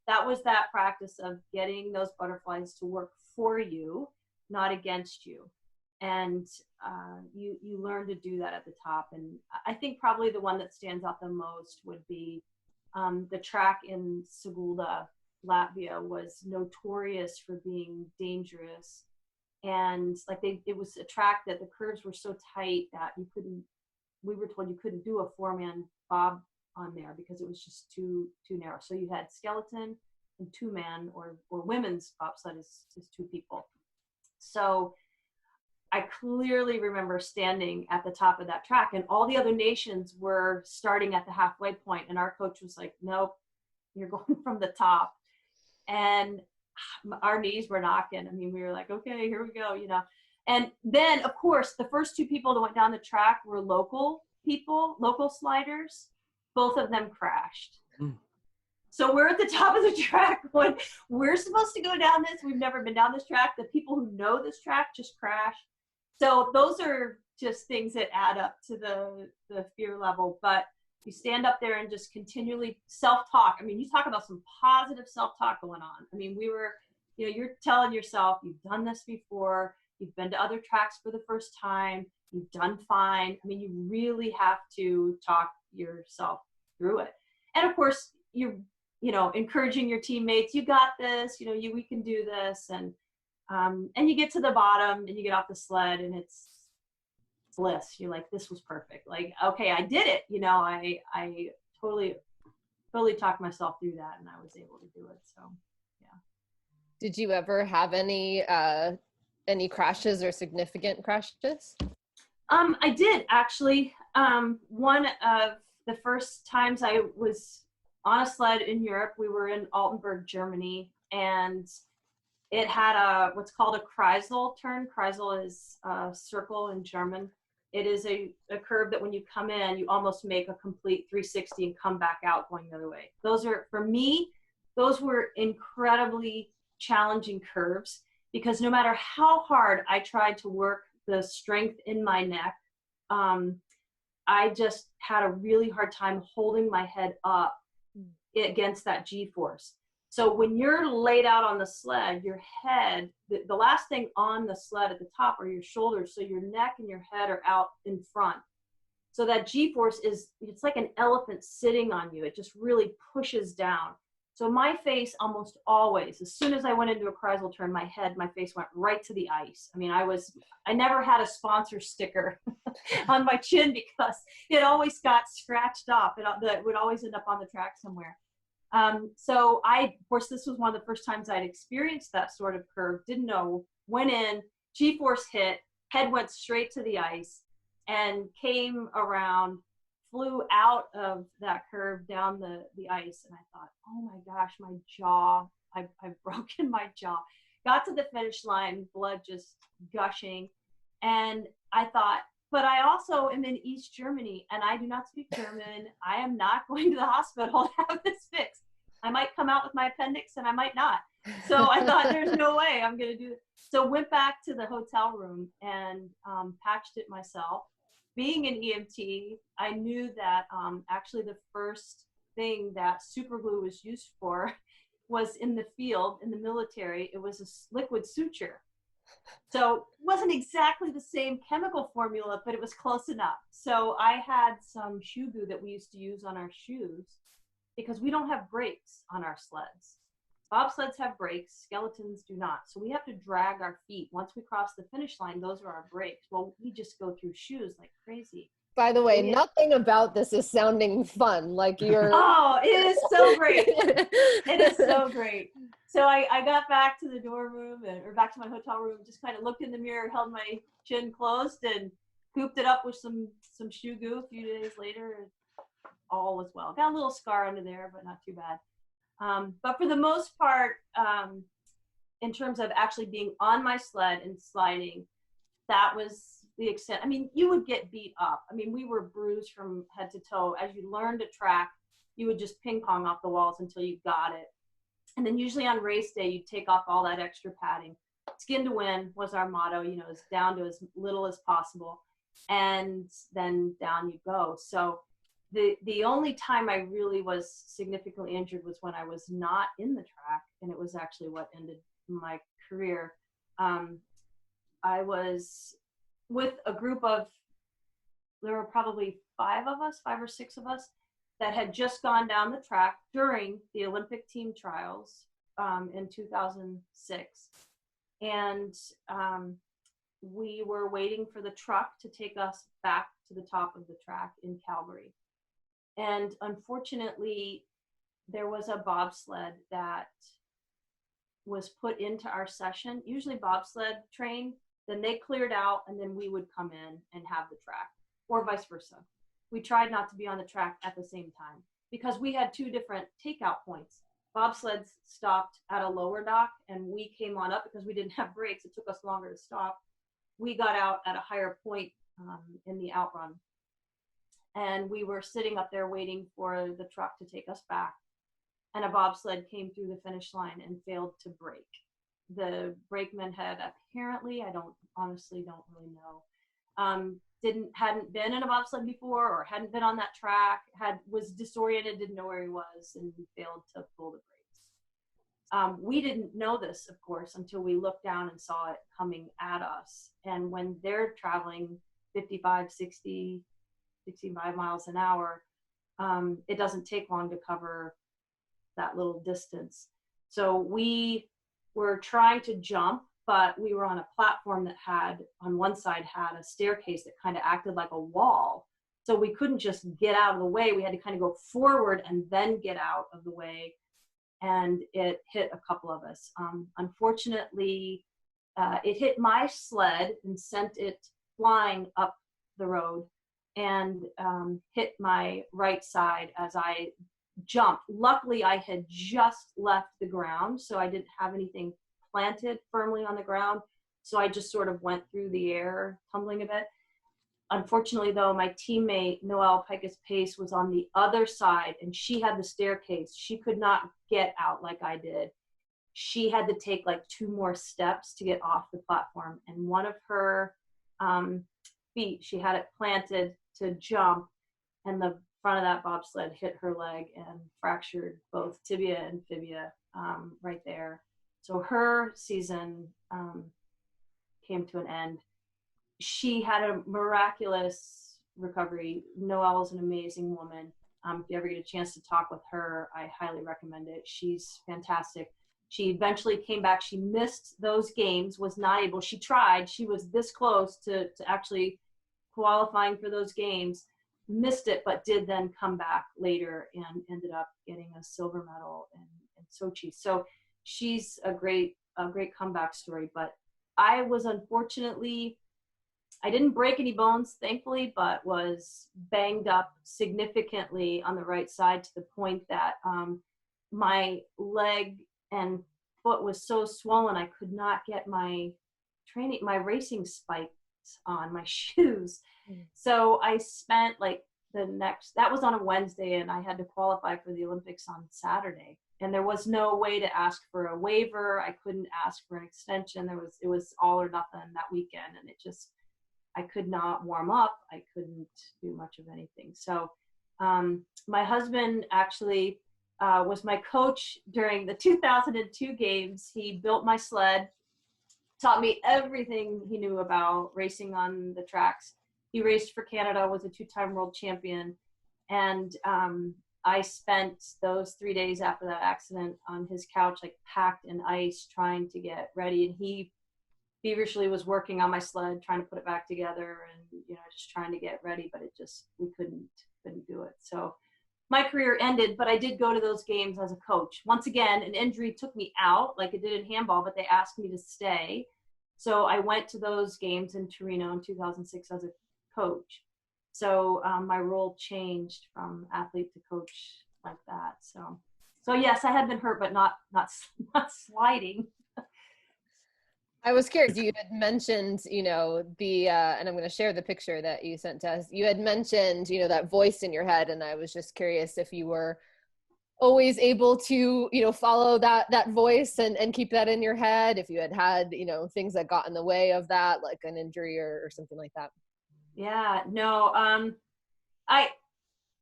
That was that practice of getting those butterflies to work for you, not against you. And you learn to do that at the top. And I think probably the one that stands out the most would be the track in Sigulda, Latvia, was notorious for being dangerous. And it was a track that the curves were so tight that we were told you couldn't do a 4-man bob on there because it was just too narrow. So you had skeleton and 2-man, or women's bobsled is 2 people. So I clearly remember standing at the top of that track, and all the other nations were starting at the halfway point, and our coach was like, nope, you're going from the top. And our knees were knocking. I mean, we were like, okay, here we go, And then, of course, the first 2 people that went down the track were local sliders. Both of them crashed. So we're at the top of the track when we're supposed to go down this. We've never been down this track. The people who know this track just crashed. So those are just things that add up to the fear level. But you stand up there and just continually self-talk. I mean, you talk about some positive self-talk going on. I mean, we were, you're telling yourself, you've done this before. You've been to other tracks for the first time. You've done fine. I mean, you really have to talk yourself through it. And of course, you're, encouraging your teammates, you got this, we can do this. And you get to the bottom and you get off the sled and it's bliss. You're like, this was perfect. Like, okay, I did it. I totally talked myself through that and I was able to do it. So, yeah. Did you ever have any crashes or significant crashes? I did actually. One of the first times I was on a sled in Europe, we were in Altenburg, Germany, and it had what's called a Kreisel turn. Kreisel is a circle in German. It is a curve that when you come in, you almost make a complete 360 and come back out going the other way. For me, those were incredibly challenging curves because no matter how hard I tried to work the strength in my neck, I just had a really hard time holding my head up against that G-force. So when you're laid out on the sled, your head, the last thing on the sled at the top are your shoulders. So your neck and your head are out in front. So that G-force it's like an elephant sitting on you. It just really pushes down. So my face almost always, as soon as I went into a Kreisel turn, my face went right to the ice. I mean, I never had a sponsor sticker on my chin because it always got scratched off. It would always end up on the track somewhere. So of course, this was one of the first times I'd experienced that sort of curve, didn't know, went in, G-force hit, head went straight to the ice and came around, flew out of that curve down the ice. And I thought, oh my gosh, my jaw, I've broken my jaw. Got to the finish line, blood just gushing. And I thought, but I also am in East Germany and I do not speak German. I am not going to the hospital to have this fixed. I might come out with my appendix and I might not. So I thought there's no way I'm going to do it. So went back to the hotel room and patched it myself. Being an EMT, I knew that actually the first thing that super glue was used for was in the field, in the military. It was a liquid suture. So it wasn't exactly the same chemical formula, but it was close enough. So I had some shoe glue that we used to use on our shoes because we don't have brakes on our sleds. Bobsleds have brakes, skeletons do not. So we have to drag our feet. Once we cross the finish line, those are our brakes. Well, we just go through shoes like crazy. By the way, nothing about this is sounding fun. Like you're... Oh, it is so great. It is so great. So I got back to the dorm room or back to my hotel room, just kind of looked in the mirror, held my chin closed and cooped it up with some shoe goo a few days later. And all was well. Got a little scar under there, but not too bad. But for the most part, in terms of actually being on my sled and sliding, that was the extent. I mean, you would get beat up. I mean, we were bruised from head to toe. As you learned to track, you would just ping pong off the walls until you got it. And then usually on race day, you'd take off all that extra padding. Skin to win was our motto, you know, as down to as little as possible. And then down you go. So the only time I really was significantly injured was when I was not in the track, and it was actually what ended my career. I was with a group of, there were probably 5 or 6 of us that had just gone down the track during the Olympic team trials in 2006. And we were waiting for the truck to take us back to the top of the track in Calgary. And unfortunately, there was a bobsled that was put into our session, usually bobsled train, then they cleared out, and then we would come in and have the track, or vice versa. We tried not to be on the track at the same time because we had 2 different takeout points. Bobsleds stopped at a lower dock, and we came on up because we didn't have brakes. It took us longer to stop. We got out at a higher point in the outrun. And we were sitting up there waiting for the truck to take us back. And a bobsled came through the finish line and failed to brake. The brakeman had apparently, I honestly don't really know, hadn't been in a bobsled before, or hadn't been on that track, was disoriented, didn't know where he was, and failed to pull the brakes. We didn't know this, of course, until we looked down and saw it coming at us. And when they're traveling 55, 60, 65 miles an hour, it doesn't take long to cover that little distance. So we were trying to jump, but we were on a platform that had, on one side, had a staircase that kind of acted like a wall. So we couldn't just get out of the way. We had to kind of go forward and then get out of the way. And it hit a couple of us. Unfortunately, it hit my sled and sent it flying up the road, and hit my right side as I jumped. Luckily, I had just left the ground, so I didn't have anything planted firmly on the ground. So I just sort of went through the air, tumbling a bit. Unfortunately, though, my teammate, Noelle Picus-Pace, was on the other side, and she had the staircase. She could not get out like I did. She had to take like 2 more steps to get off the platform. And one of her feet, she had it planted to jump, and the front of that bobsled hit her leg and fractured both tibia and fibia right there. So her season came to an end. She had a miraculous recovery. Noelle is an amazing woman. If you ever get a chance to talk with her, I highly recommend it. She's fantastic. She eventually came back. She missed those games, was not able. She tried. She was this close to actually qualifying for those games, missed it, but did then come back later and ended up getting a silver medal in Sochi. So she's a great comeback story. But I was unfortunately, I didn't break any bones, thankfully, but was banged up significantly on the right side to the point that my leg and foot was so swollen I could not get my racing spikes on my shoes. So I spent like that was on a Wednesday, and I had to qualify for the Olympics on Saturday. And there was no way to ask for a waiver. I couldn't ask for an extension. It was all or nothing that weekend, and I could not warm up. I couldn't do much of anything. So my husband actually was my coach during the 2002 games. He built my sled, taught me everything he knew about racing on the tracks. He raced for Canada, was a 2-time world champion. And I spent those 3 days after that accident on his couch, like packed in ice, trying to get ready. And he feverishly was working on my sled, trying to put it back together and, just trying to get ready, but we couldn't do it. So my career ended, but I did go to those games as a coach. Once again, an injury took me out like it did in handball, but they asked me to stay. So I went to those games in Torino in 2006 as a coach. So my role changed from athlete to coach like that. So yes, I had been hurt, but not sliding. I was curious. You had mentioned, and I'm going to share the picture that you sent to us. You had mentioned, that voice in your head, and I was just curious if you were always able to, follow that voice and keep that in your head. If you had, things that got in the way of that, like an injury or something like that. Yeah, no, I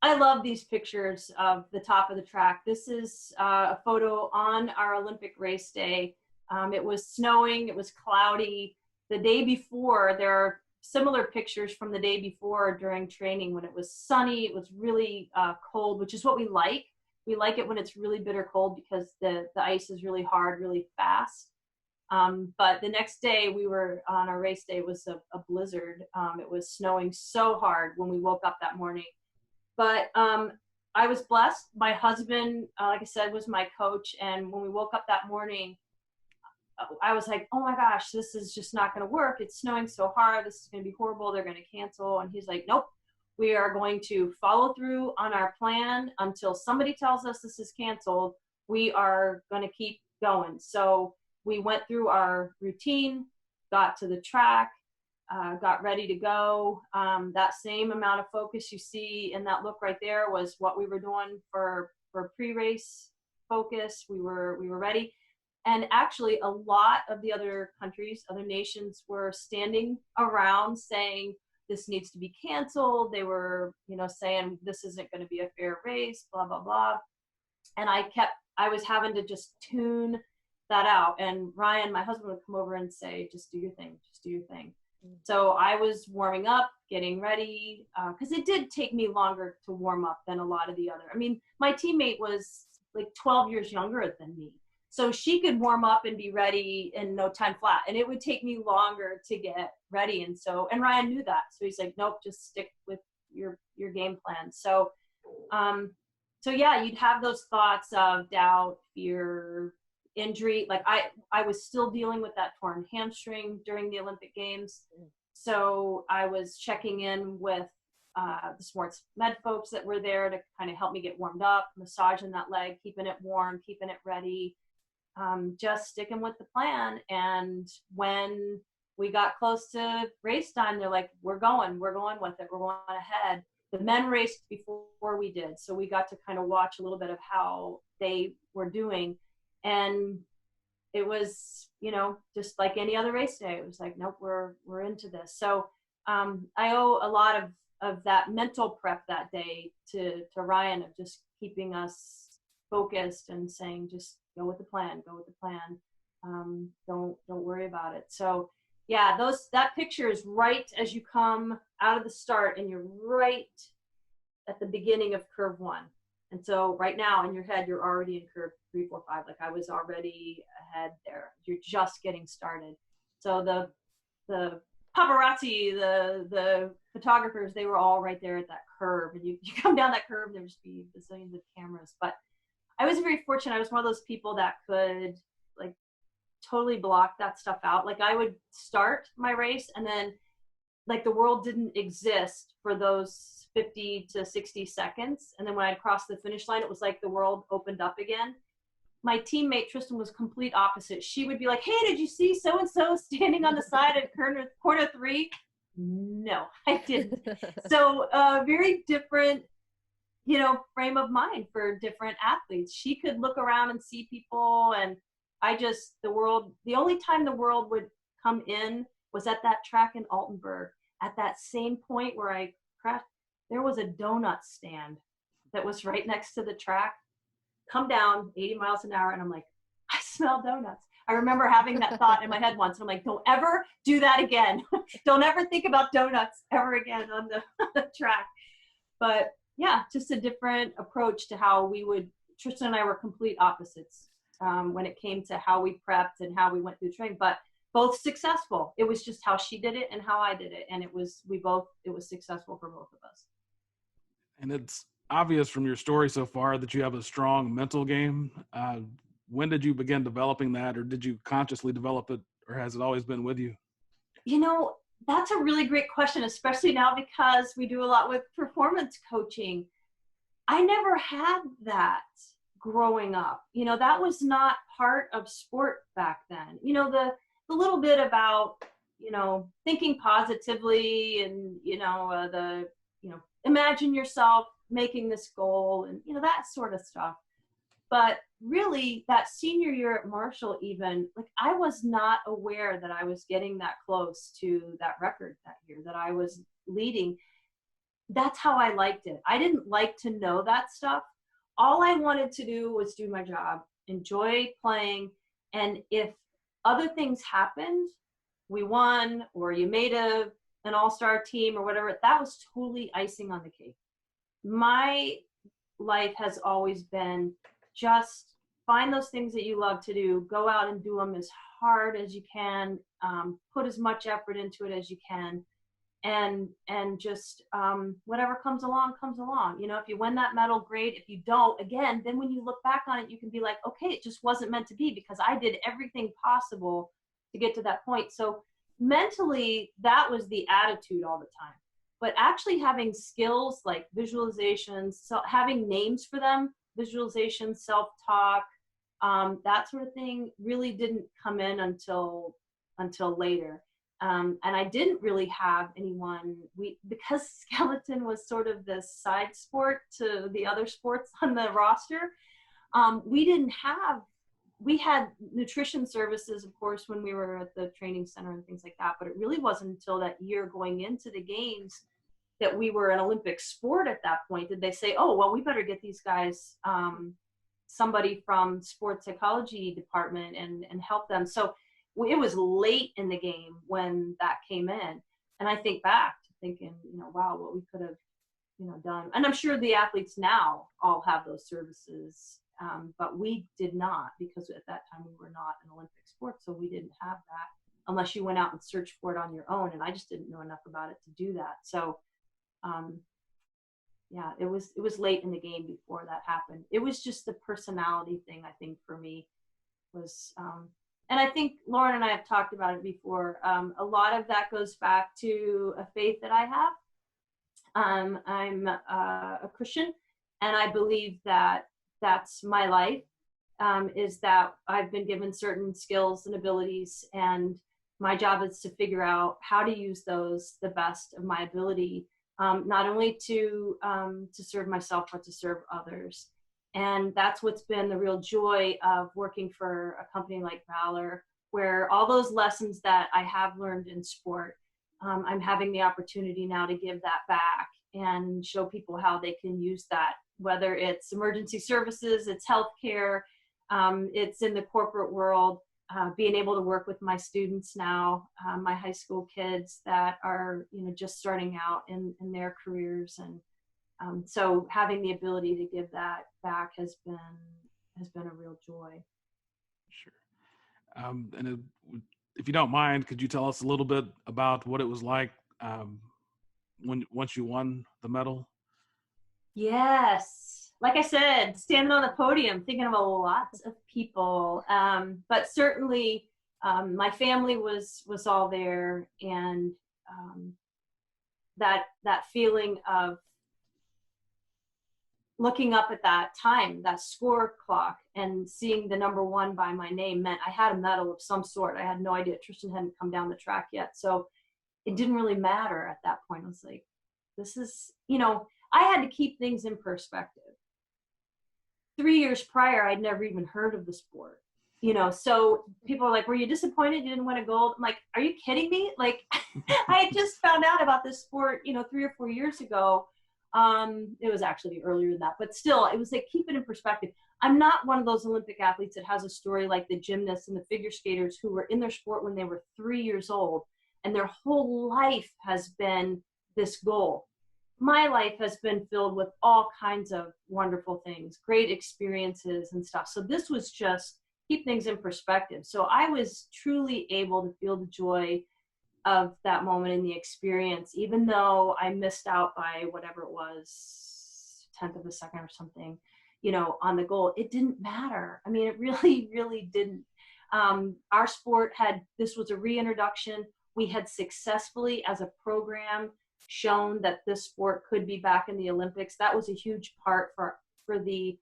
love these pictures of the top of the track. This is a photo on our Olympic race day. It was snowing, it was cloudy. The day before, there are similar pictures from the day before during training when it was sunny, it was really cold, which is what we like. We like it when it's really bitter cold because the ice is really hard, really fast. But the next day we were on our race day, it was a blizzard. It was snowing so hard when we woke up that morning. But I was blessed. My husband, like I said, was my coach. And when we woke up that morning, I was like, oh my gosh, this is just not going to work. It's snowing so hard. This is going to be horrible. They're going to cancel. And he's like, nope, we are going to follow through on our plan until somebody tells us this is canceled. We are going to keep going. So we went through our routine, got to the track, got ready to go. That same amount of focus you see in that look right there was what we were doing for pre-race focus. We were ready. And actually a lot of the other countries, other nations were standing around saying this needs to be canceled. They were, saying this isn't going to be a fair race, blah, blah, blah. And I was having to just tune that out. And Ryan, my husband, would come over and say, just do your thing, just do your thing. So I was warming up, getting ready, because it did take me longer to warm up than a lot of the other. I mean, my teammate was like 12 years younger than me. So she could warm up and be ready in no time flat. And it would take me longer to get ready. And Ryan knew that. So he's like, nope, just stick with your game plan. So yeah, you'd have those thoughts of doubt, fear, injury. Like I was still dealing with that torn hamstring during the Olympic Games. So I was checking in with the sports med folks that were there to kind of help me get warmed up, massaging that leg, keeping it warm, keeping it ready, just sticking with the plan. And when we got close to race time, they're like, we're going with it. We're going ahead. The men raced before we did. So we got to kind of watch a little bit of how they were doing. And it was, just like any other race day. It was like, nope, we're into this. So I owe a lot of that mental prep that day to Ryan, of just keeping us focused and saying, just go with the plan. Don't worry about it. So yeah, that picture is right as you come out of the start, and you're right at the beginning of curve 1. And so right now in your head, you're already in curve 3, 4, 5. Like I was already ahead there. You're just getting started. So the paparazzi, the photographers, they were all right there at that curve. And you come down that curve, there'd just be bazillions of cameras. But I was very fortunate. I was one of those people that could like totally block that stuff out. Like I would start my race, and then like the world didn't exist for those 50 to 60 seconds. And then when I'd crossed the finish line, it was like the world opened up again. My teammate Tristan was complete opposite. She would be like, hey, did you see so-and-so standing on the side at corner 3? No, I didn't. So very different, frame of mind for different athletes. She could look around and see people. And the only time the world would come in was at that track in Altenburg. At that same point where I crashed, there was a donut stand that was right next to the track. Come down 80 miles an hour, and I'm like, I smell donuts. I remember having that thought in my head once, and I'm like, don't ever do that again. Don't ever think about donuts ever again on the track. But yeah, just a different approach to how Tristan and I were complete opposites when it came to how we prepped and how we went through training, but both successful. It was just how she did it and how I did it. And it was successful for both of us. And it's obvious from your story so far that you have a strong mental game. When did you begin developing that, or did you consciously develop it, or has it always been with you? That's a really great question, especially now because we do a lot with performance coaching. I never had that growing up. That was not part of sport back then. a little bit about, thinking positively and, imagine yourself making this goal and, that sort of stuff. But really that senior year at Marshall, even, like, I was not aware that I was getting that close to that record that year, that I was leading. That's how I liked it. I didn't like to know that stuff. All I wanted to do was do my job, enjoy playing. And if other things happened, we won, or you made an all-star team or whatever, that was totally icing on the cake. My life has always been just find those things that you love to do, go out and do them as hard as you can, put as much effort into it as you can, and just whatever comes along, comes along. If you win that medal, great. If you don't, again, then when you look back on it, you can be like, okay, it just wasn't meant to be, because I did everything possible to get to that point. So mentally, that was the attitude all the time. But actually having skills like visualizations, so having names for them, visualization, self-talk, that sort of thing really didn't come in until later. And I didn't really have anyone, because skeleton was sort of this side sport to the other sports on the roster. We had nutrition services, of course, when we were at the training center and things like that, but it really wasn't until that year going into the games that we were an Olympic sport at that point did they say, oh, well, we better get these guys somebody from sports psychology department and help them. So it was late in the game when that came in. And I think back to thinking, wow, what we could have, done. And I'm sure the athletes now all have those services, but we did not, because at that time we were not an Olympic sport. So we didn't have that unless you went out and searched for it on your own. And I just didn't know enough about it to do that. So yeah, it was late in the game before that happened. It was just the personality thing, I think, for me was, and I think Lauren and I have talked about it before. A lot of that goes back to a faith that I have. I'm a Christian, and I believe that that's my life, is that I've been given certain skills and abilities, and my job is to figure out how to use those the best of my ability, not only to serve myself, but to serve others. And that's what's been the real joy of working for a company like Valor, where all those lessons that I have learned in sport, I'm having the opportunity now to give that back and show people how they can use that, whether it's emergency services, it's healthcare, it's in the corporate world, being able to work with my students now, my high school kids that are, just starting out in their careers. And so having the ability to give that back has been a real joy. Sure. And if you don't mind, could you tell us a little bit about what it was like once you won the medal? Yes. Like I said, standing on the podium, thinking of lots of people, but certainly my family was all there, and that feeling of looking up at that time, that score clock, and seeing the number one by my name meant I had a medal of some sort. I had no idea. Tristan hadn't come down the track yet, so it didn't really matter at that point. I was like, this is, I had to keep things in perspective. 3 years prior, I'd never even heard of the sport, so people are like, were you disappointed you didn't win a gold? I'm like, are you kidding me? Like, I had just found out about this sport, 3 or 4 years ago. It was actually earlier than that, but still, it was like, keep it in perspective. I'm not one of those Olympic athletes that has a story like the gymnasts and the figure skaters who were in their sport when they were 3 years old, and their whole life has been this goal. My life has been filled with all kinds of wonderful things, great experiences and stuff. So this was just keep things in perspective. So I was truly able to feel the joy of that moment in the experience, even though I missed out by whatever it was, 10th of a second or something, on the goal. It didn't matter. I mean, it really, really didn't. Our sport this was a reintroduction. We had successfully, as a program, shown that this sport could be back in the Olympics. That was a huge part for the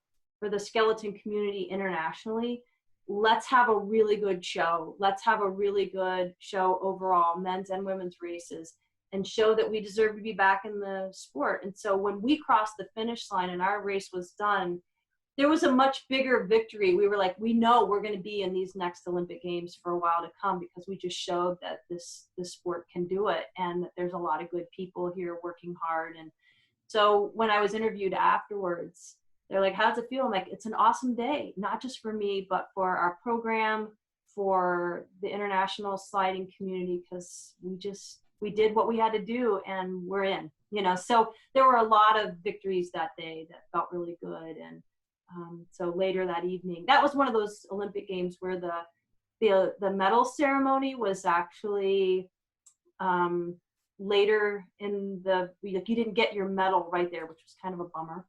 skeleton community internationally. let's have a really good show. Let's have a really good show overall, men's and women's races, and show that we deserve to be back in the sport. And so when we crossed the finish line and our race was done, there was a much bigger victory. We were like, we know we're going to be in these next Olympic Games for a while to come, because we just showed that this sport can do it, and that there's a lot of good people here working hard. And so when I was interviewed afterwards, they're like, how's it feel? I'm like, it's an awesome day, not just for me, but for our program, for the international sliding community, because we did what we had to do and we're in, So there were a lot of victories that day that felt really good. And so later that evening, that was one of those Olympic Games where the medal ceremony was actually later in you didn't get your medal right there, which was kind of a bummer.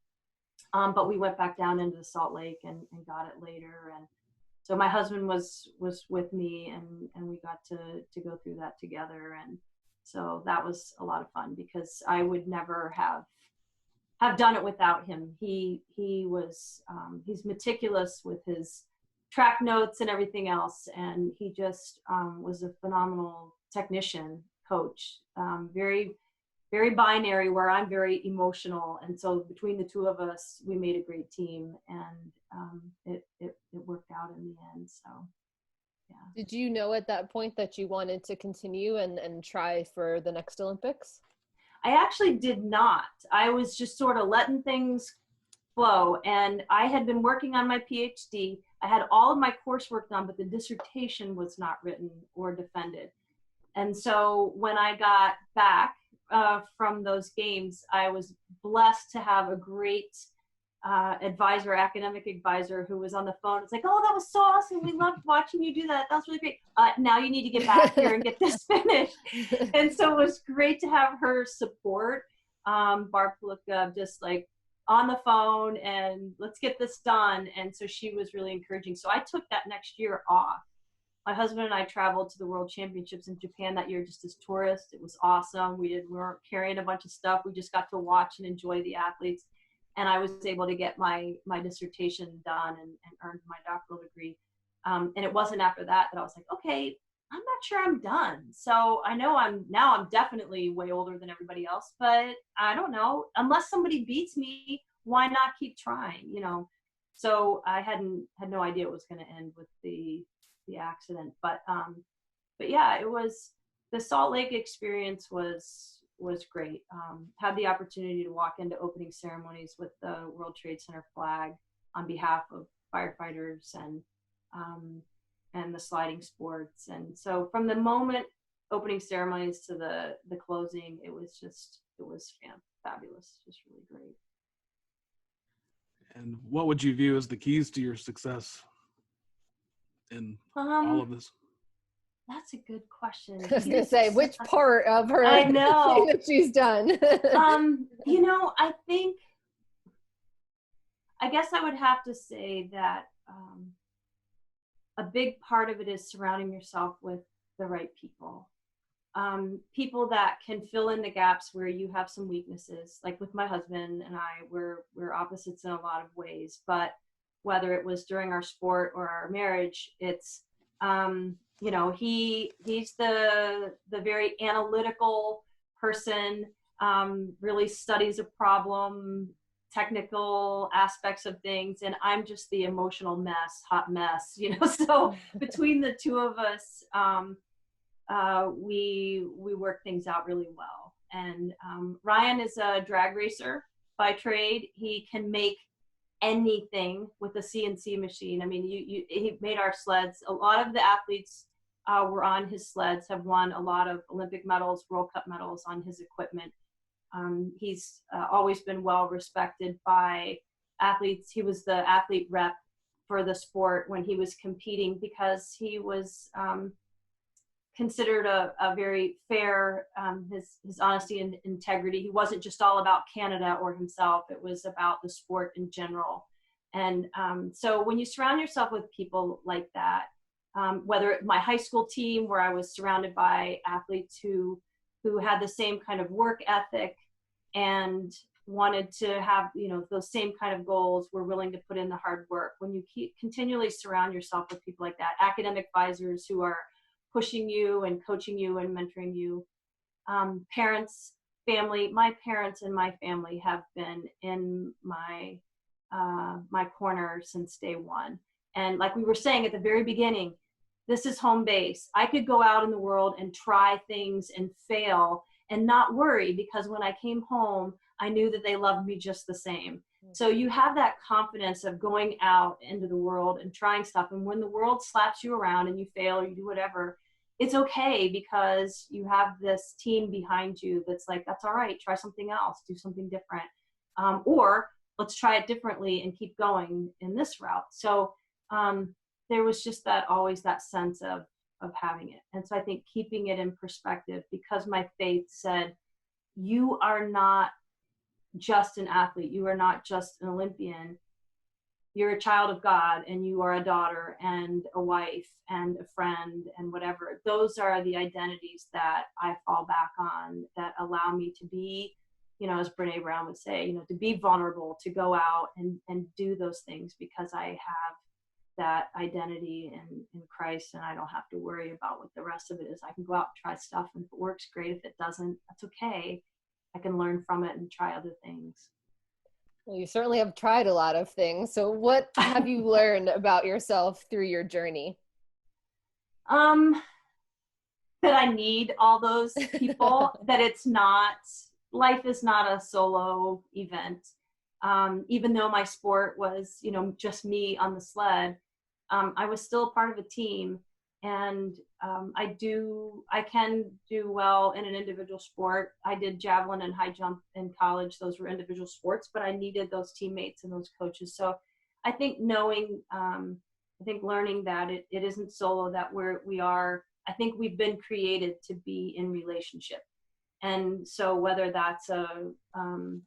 But we went back down into the Salt Lake and got it later. And so my husband was with me, and we got to go through that together. And so that was a lot of fun, because I would never have done it without him. He was he's meticulous with his track notes and everything else, and he just was a phenomenal technician, coach. Very, very binary, where I'm very emotional, and so between the two of us, we made a great team, and it worked out in the end. So yeah. Did you know at that point that you wanted to continue and try for the next Olympics? I actually did not. I was just sort of letting things flow. And I had been working on my PhD. I had all of my coursework done, but the dissertation was not written or defended. And so when I got back from those games, I was blessed to have a great academic advisor, who was on the phone. It's like, oh, that was so awesome. We loved watching you do that. That was really great. Now you need to get back here and get this finished. And so it was great to have her support. Barb Palika, just like on the phone, and let's get this done. And so she was really encouraging. So I took that next year off. My husband and I traveled to the World Championships in Japan that year just as tourists. It was awesome. We weren't carrying a bunch of stuff. We just got to watch and enjoy the athletes. And I was able to get my dissertation done and earned my doctoral degree. And it wasn't after that I was like, okay, I'm not sure I'm done. So I know I'm definitely way older than everybody else, but I don't know, unless somebody beats me, why not keep trying, So I had no idea it was going to end with the accident, but yeah, it was, the Salt Lake experience was great. Had the opportunity to walk into opening ceremonies with the World Trade Center flag on behalf of firefighters and the sliding sports. And so from the moment opening ceremonies to the closing, it was fabulous, just really great. And what would you view as the keys to your success in all of this? That's a good question. I was gonna say, which part of her I know thing that she's done? I guess I would have to say that a big part of it is surrounding yourself with the right people. People that can fill in the gaps where you have some weaknesses. Like with my husband and I, we're opposites in a lot of ways, but whether it was during our sport or our marriage, it's he's the very analytical person, really studies a problem, technical aspects of things, and I'm just the emotional mess, hot mess, So between the two of us, we work things out really well. And Ryan is a drag racer by trade. He can make anything with a CNC machine. I mean, he made our sleds. A lot of the athletes were on his sleds, have won a lot of Olympic medals, World Cup medals on his equipment. He's always been well respected by athletes. He was the athlete rep for the sport when he was competing, because he was considered a very fair, his honesty and integrity. He wasn't just all about Canada or himself. It was about the sport in general. And so when you surround yourself with people like that, whether my high school team, where I was surrounded by athletes who had the same kind of work ethic and wanted to have, those same kind of goals, were willing to put in the hard work. When you continually surround yourself with people like that, academic advisors who are pushing you and coaching you and mentoring you, parents, family. My parents and my family have been in my corner since day one. And like we were saying at the very beginning, this is home base. I could go out in the world and try things and fail and not worry, because when I came home, I knew that they loved me just the same. So you have that confidence of going out into the world and trying stuff. And when the world slaps you around and you fail or you do whatever, it's okay, because you have this team behind you that's like, that's all right, try something else, do something different. Or let's try it differently and keep going in this route. So there was just always that sense of having it. And so I think keeping it in perspective, because my faith said, you are not just an athlete, you are not just an Olympian, you're a child of God, and you are a daughter and a wife and a friend and whatever. Those are the identities that I fall back on, that allow me to be, as Brene Brown would say, to be vulnerable, to go out and do those things, because I have that identity in Christ, and I don't have to worry about what the rest of it is. I can go out and try stuff, and if it works, great. If it doesn't, that's okay. I can learn from it and try other things. Well, you certainly have tried a lot of things. So what have you learned about yourself through your journey? That I need all those people, that life is not a solo event. Even though my sport was, just me on the sled, I was still a part of a team. And I can do well in an individual sport. I did javelin and high jump in college. Those were individual sports, but I needed those teammates and those coaches. So I think learning that it isn't solo, that I think we've been created to be in relationship. And so whether that's my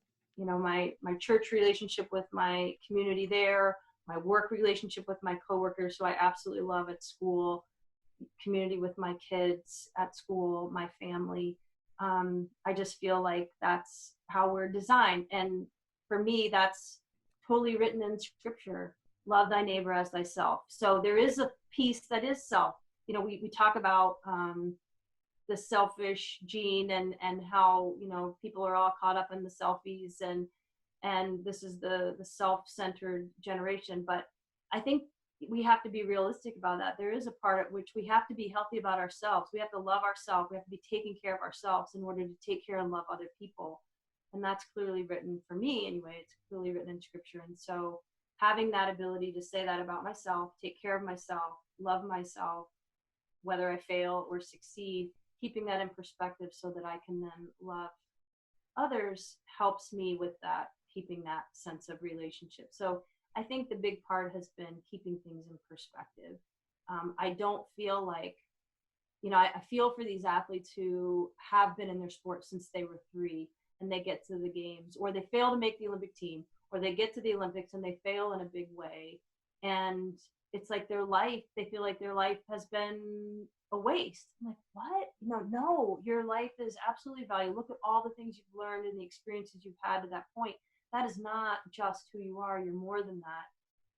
church relationship with my community there, my work relationship with my coworkers, who I absolutely love at school, community with my kids at school, my family. I just feel like that's how we're designed. And for me, that's totally written in scripture. Love thy neighbor as thyself. So there is a piece that is self. We talk about the selfish gene and how, people are all caught up in the selfies and this is the self-centered generation. But I think we have to be realistic about that. There is a part at which we have to be healthy about ourselves. We have to love ourselves. We have to be taking care of ourselves in order to take care and love other people. And that's clearly written, for me anyway, it's clearly written in scripture. And so having that ability to say that about myself, take care of myself, love myself, whether I fail or succeed, keeping that in perspective so that I can then love others, helps me with that, keeping that sense of relationship. So I think the big part has been keeping things in perspective. I don't feel like, I feel for these athletes who have been in their sport since they were 3 and they get to the games, or they fail to make the Olympic team, or they get to the Olympics and they fail in a big way. And it's like they feel like their life has been a waste. I'm like, what? No, your life is absolutely valuable. Look at all the things you've learned and the experiences you've had to that point. That is not just who you are. You're more than that.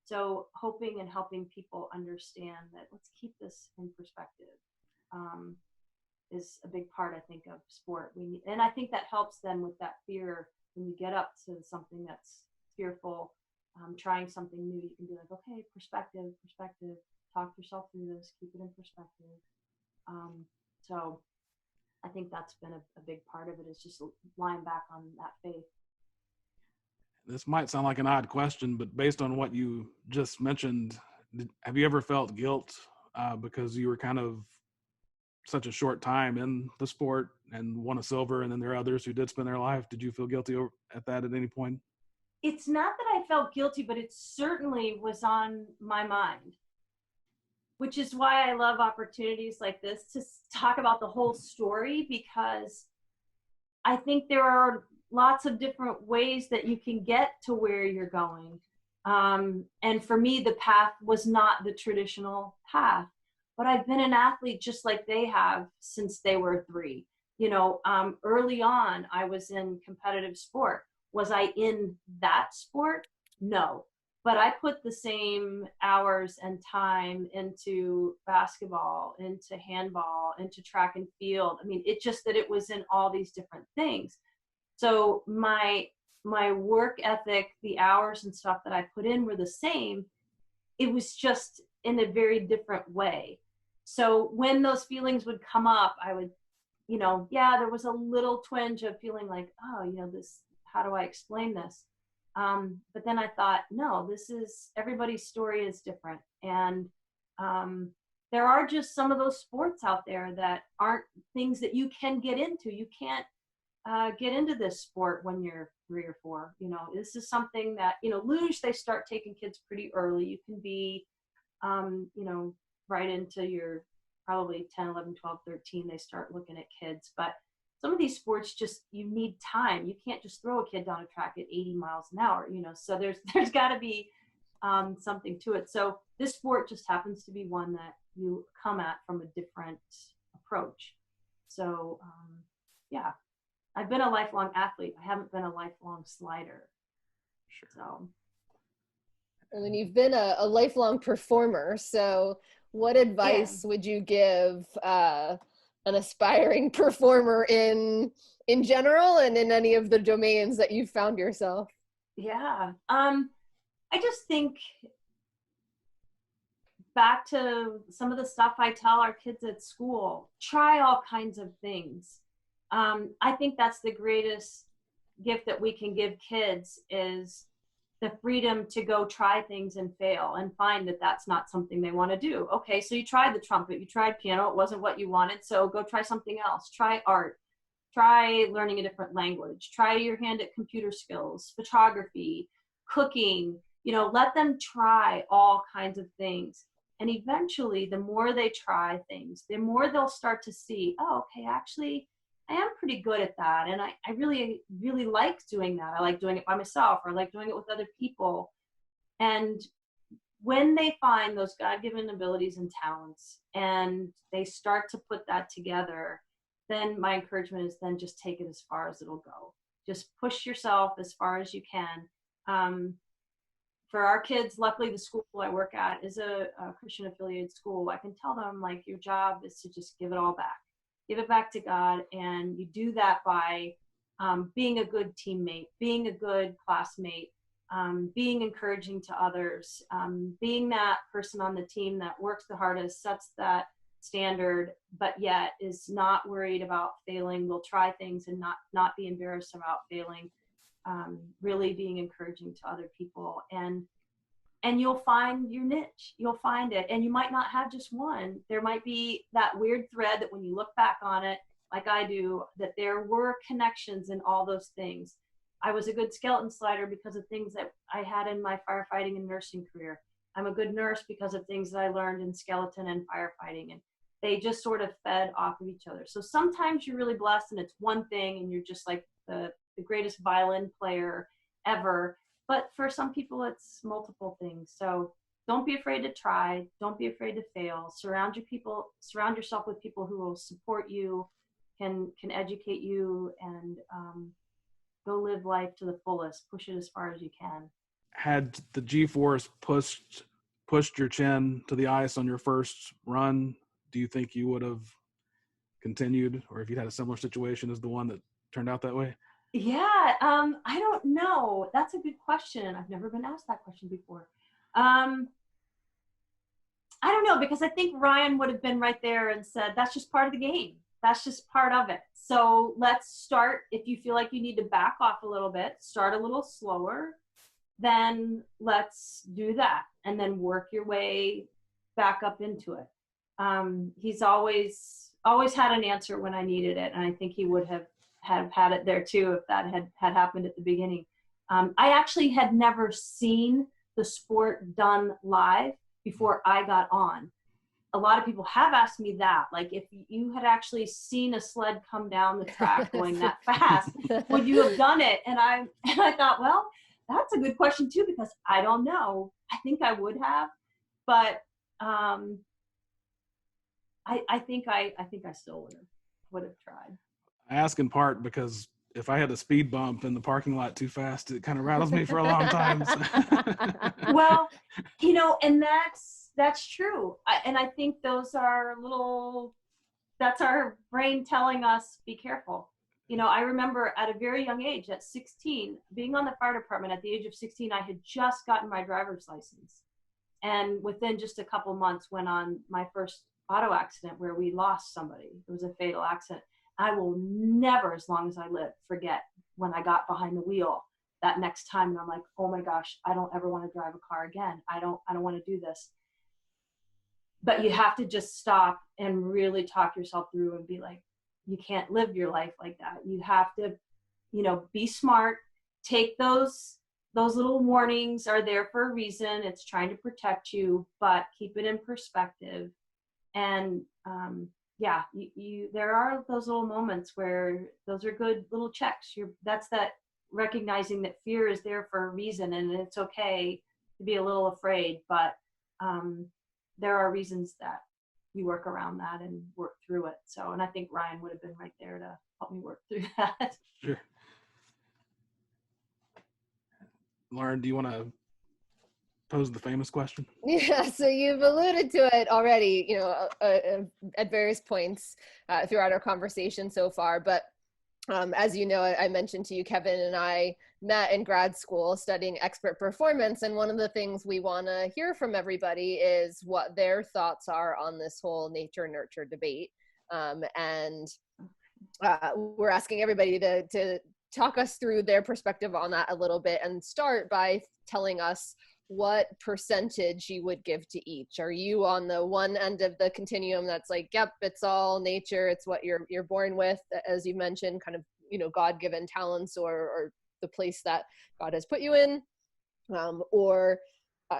So hoping and helping people understand that, let's keep this in perspective, is a big part, I think, of sport. And I think that helps then with that fear. When you get up to something that's fearful, trying something new, you can be like, okay, perspective, talk yourself through this, keep it in perspective. So I think that's been a big part of it, is just lying back on that faith. This might sound like an odd question, but based on what you just mentioned, have you ever felt guilt because you were kind of such a short time in the sport and won a silver, and then there are others who did spend their life? Did you feel guilty at that at any point? It's not that I felt guilty, but it certainly was on my mind, which is why I love opportunities like this to talk about the whole story, because I think there are lots of different ways that you can get to where you're going. And for me, the path was not the traditional path, but I've been an athlete just like they have since they were 3. Early on, I was in competitive sport. Was I in that sport? No. But I put the same hours and time into basketball, into handball, into track and field. I mean, it just that it was in all these different things. So my work ethic, the hours and stuff that I put in were the same. It was just in a very different way. So when those feelings would come up, I would, there was a little twinge of feeling like, oh, this, how do I explain this? But then I thought, no, everybody's story is different. And there are just some of those sports out there that aren't things that you can get into. You can't get into this sport when you're 3 or 4. This is something that, luge, they start taking kids pretty early. You can be, right into your probably 10, 11, 12, 13, they start looking at kids. But some of these sports just, you need time. You can't just throw a kid down a track at 80 miles an hour, so there's got to be something to it. So this sport just happens to be one that you come at from a different approach. So yeah, I've been a lifelong athlete. I haven't been a lifelong slider. Sure. So. And then you've been a lifelong performer. So what advice would you give an aspiring performer in general and in any of the domains that you've found yourself? Yeah. I just think back to some of the stuff I tell our kids at school, try all kinds of things. I think that's the greatest gift that we can give kids is the freedom to go try things and fail and find that that's not something they want to do. Okay, so you tried the trumpet, you tried piano, it wasn't what you wanted, so go try something else. Try art, try learning a different language, try your hand at computer skills, photography, cooking, let them try all kinds of things. And eventually, the more they try things, the more they'll start to see, oh, okay, actually, I am pretty good at that. And I really, really like doing that. I like doing it by myself, or I like doing it with other people. And when they find those God-given abilities and talents and they start to put that together, then my encouragement is then just take it as far as it'll go. Just push yourself as far as you can. For our kids, luckily the school I work at is a Christian affiliated school. I can tell them, like, your job is to just give it all back. Give it back to God, and you do that by being a good teammate, being a good classmate, being encouraging to others, being that person on the team that works the hardest, sets that standard, but yet is not worried about failing, will try things and not be embarrassed about failing, really being encouraging to other people. And you'll find your niche. You'll find it. And you might not have just one. There might be that weird thread that when you look back on it, like I do, that there were connections in all those things. I was a good skeleton slider because of things that I had in my firefighting and nursing career. I'm a good nurse because of things that I learned in skeleton and firefighting. And they just sort of fed off of each other. So sometimes you're really blessed and it's one thing and you're just like the greatest violin player ever. But for some people, it's multiple things. So don't be afraid to try. Don't be afraid to fail. Surround yourself with people who will support you, can educate you, and go live life to the fullest. Push it as far as you can. Had the G-force pushed your chin to the ice on your first run, do you think you would have continued, or if you had a similar situation as the one that turned out that way? Yeah, I don't know. That's a good question. I've never been asked that question before. I don't know, because I think Ryan would have been right there and said, that's just part of the game. That's just part of it. So let's start. If you feel like you need to back off a little bit, start a little slower, then let's do that. And then work your way back up into it. He's always had an answer when I needed it. And I think he would have had it there too if that had happened at the beginning. I actually had never seen the sport done live before I got on. A lot of people have asked me that, like, if you had actually seen a sled come down the track going that fast, would you have done it? And I thought, well, that's a good question too, because I don't know. I think I would have, but I think I still would have tried. I ask in part because if I had a speed bump in the parking lot too fast, it kind of rattles me for a long time. So. Well, and that's true. And I think those are that's our brain telling us, be careful. I remember at a very young age, at 16, being on the fire department. At the age of 16, I had just gotten my driver's license. And within just a couple months, went on my first auto accident where we lost somebody. It was a fatal accident. I will never, as long as I live, forget when I got behind the wheel that next time. And I'm like, oh my gosh, I don't ever want to drive a car again. I don't want to do this. But you have to just stop and really talk yourself through and be like, you can't live your life like that. You have to, be smart. Take those little warnings are there for a reason. It's trying to protect you, but keep it in perspective. And there are those little moments where those are good little checks. That's that recognizing that fear is there for a reason, and it's okay to be a little afraid, but there are reasons that you work around that and work through it. So, and I think Ryan would have been right there to help me work through that. Sure. Lauren, do you want to pose the famous question? Yeah, so you've alluded to it already, at various points throughout our conversation so far. But as you know, I mentioned to you, Kevin and I met in grad school studying expert performance. And one of the things we want to hear from everybody is what their thoughts are on this whole nature-nurture debate. We're asking everybody to talk us through their perspective on that a little bit, and start by telling us what percentage you would give to each. Are you on the one end of the continuum that's like, yep, it's all nature, it's what you're born with, as you mentioned, kind of, God-given talents or the place that God has put you in? Or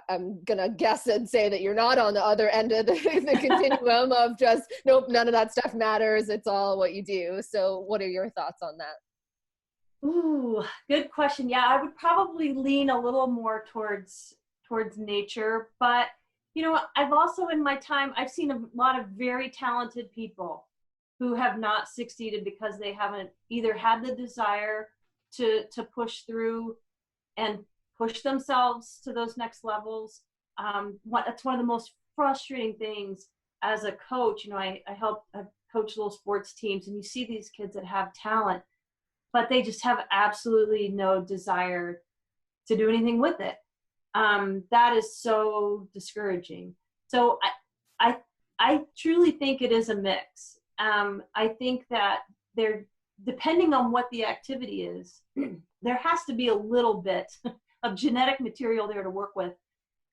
I'm gonna guess and say that you're not on the other end of the continuum of just, nope, none of that stuff matters, it's all what you do. So what are your thoughts on that? Ooh, good question. Yeah, I would probably lean a little more towards nature, but I've also, in my time, I've seen a lot of very talented people who have not succeeded because they haven't either had the desire to push through and push themselves to those next levels. That's one of the most frustrating things as a coach. I coach little sports teams, and you see these kids that have talent, but they just have absolutely no desire to do anything with it. That is so discouraging. So I truly think it is a mix. I think that depending on what the activity is, there has to be a little bit of genetic material there to work with.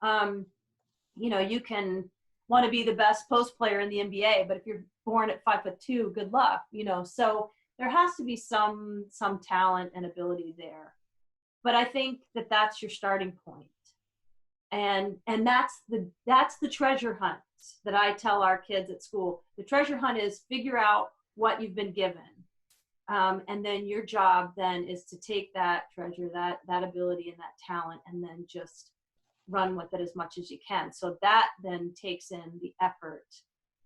You can want to be the best post player in the NBA, but if you're born at 5'2", good luck. So there has to be some talent and ability there. But I think that that's your starting point. And that's the treasure hunt that I tell our kids at school. The treasure hunt is figure out what you've been given. And then your job then is to take that treasure, that ability and that talent, and then just run with it as much as you can. So that then takes in the effort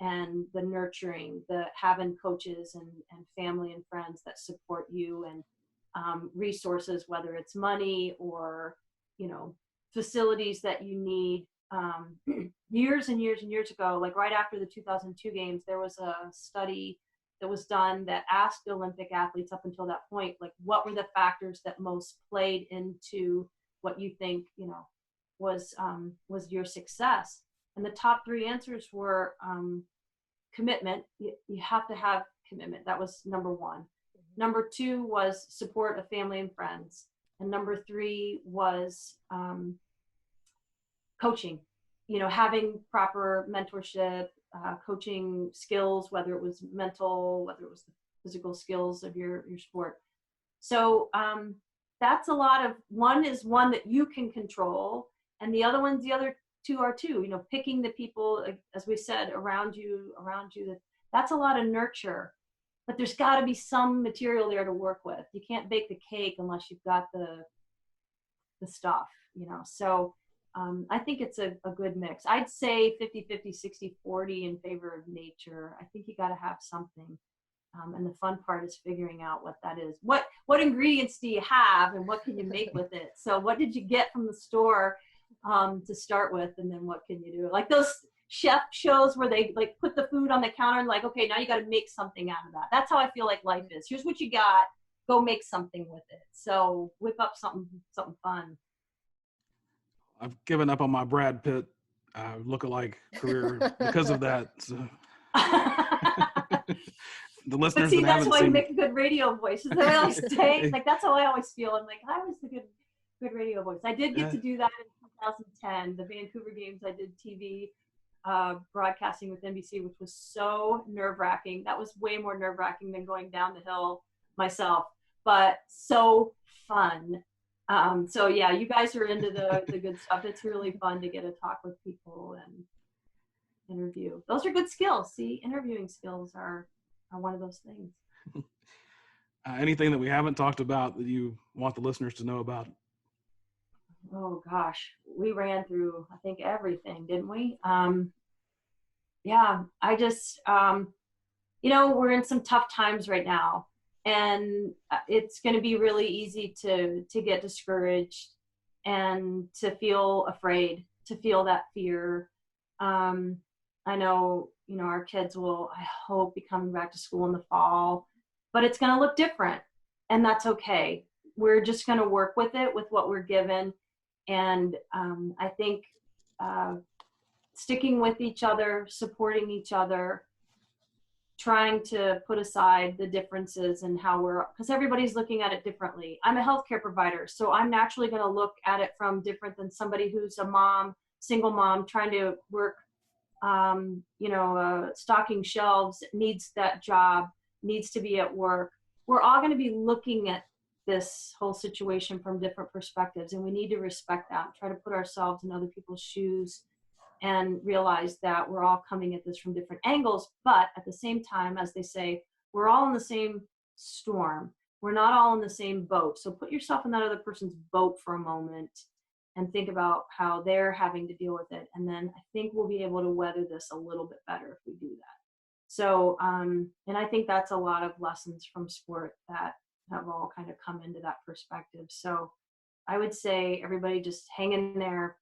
and the nurturing, the having coaches and family and friends that support you, and resources, whether it's money or, facilities that you need. Years and years and years ago, like right after the 2002 games, there was a study that was done that asked Olympic athletes up until that point, like, what were the factors that most played into what you think, was your success? And the top three answers were commitment. You have to have commitment. That was number one. Number two was support of family and friends. And number three was coaching, having proper mentorship, coaching skills, whether it was mental, whether it was the physical skills of your sport. So that's a lot of, one is one that you can control, and the other two are two, picking the people, as we said, around you, that's a lot of nurture. But there's got to be some material there to work with. You can't bake the cake unless you've got the stuff, So I think it's a good mix. I'd say 50-50, 60-40 in favor of nature. I think you got to have something. And the fun part is figuring out what that is. What ingredients do you have and what can you make with it? So what did you get from the store to start with, and then what can you do? Like those chef shows where they like put the food on the counter and like, okay, now you got to make something out of that. That's how I feel like life is. Here's what you got. Go make something with it. So whip up something fun. I've given up on my Brad Pitt look-alike career because of that. So. The listeners, but see, that's why you seen... make a good radio voice. I always say, like, that's how I always feel. I'm like, I was the good radio voice. I did get to do that in 2010, the Vancouver games. I did TV broadcasting with NBC, which was so nerve-wracking. That was way more nerve-wracking than going down the hill myself, but so fun. So yeah, you guys are into the good stuff. It's really fun to get to talk with people and interview. Those are good skills. See, interviewing skills are one of those things. Anything that we haven't talked about that you want the listeners to know about? Oh gosh, we ran through, I think, everything, didn't we? Yeah, I just, we're in some tough times right now, and it's going to be really easy to get discouraged and to feel afraid, to feel that fear. I know, our kids will, I hope, be coming back to school in the fall, but it's going to look different, and that's okay. We're just going to work with it, with what we're given. And I think sticking with each other, supporting each other, trying to put aside the differences and how because everybody's looking at it differently. I'm a healthcare provider, so I'm naturally going to look at it from different than somebody who's a mom, single mom, trying to work, stocking shelves, needs that job, needs to be at work. We're all going to be looking at this whole situation from different perspectives, and we need to respect that, try to put ourselves in other people's shoes and realize that we're all coming at this from different angles. But at the same time, as they say, we're all in the same storm. We're not all in the same boat. So put yourself in that other person's boat for a moment and think about how they're having to deal with it. And then I think we'll be able to weather this a little bit better if we do that. So, and I think that's a lot of lessons from sport that have all kind of come into that perspective. So I would say everybody just hang in there,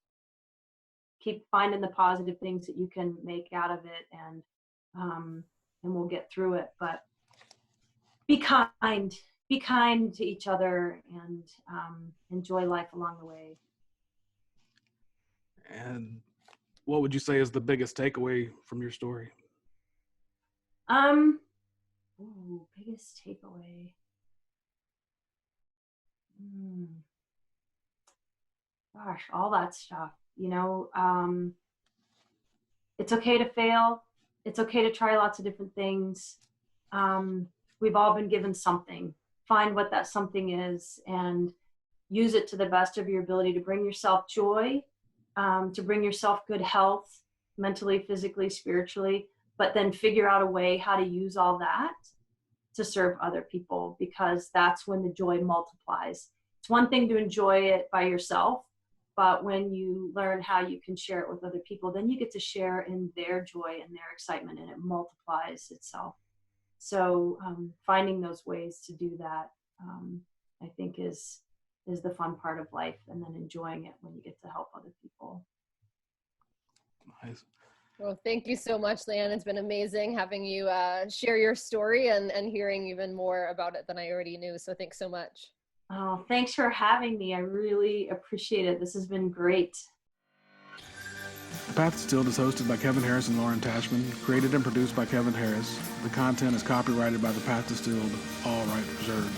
keep finding the positive things that you can make out of it, and we'll get through it. But be kind to each other, and enjoy life along the way. And what would you say is the biggest takeaway from your story? Biggest takeaway. Gosh, all that stuff, it's okay to fail. It's okay to try lots of different things. We've all been given something. Find what that something is and use it to the best of your ability to bring yourself joy, to bring yourself good health, mentally, physically, spiritually, but then figure out a way how to use all that to serve other people, because that's when the joy multiplies. It's one thing to enjoy it by yourself, but when you learn how you can share it with other people, then you get to share in their joy and their excitement, and it multiplies itself. So finding those ways to do that, I think is the fun part of life, and then enjoying it when you get to help other people. Nice. Well, thank you so much, Lea Ann. It's been amazing having you share your story and hearing even more about it than I already knew. So thanks so much. Oh, thanks for having me. I really appreciate it. This has been great. The Path Distilled is hosted by Kevin Harris and Lauren Tashman, created and produced by Kevin Harris. The content is copyrighted by The Path Distilled, all rights reserved.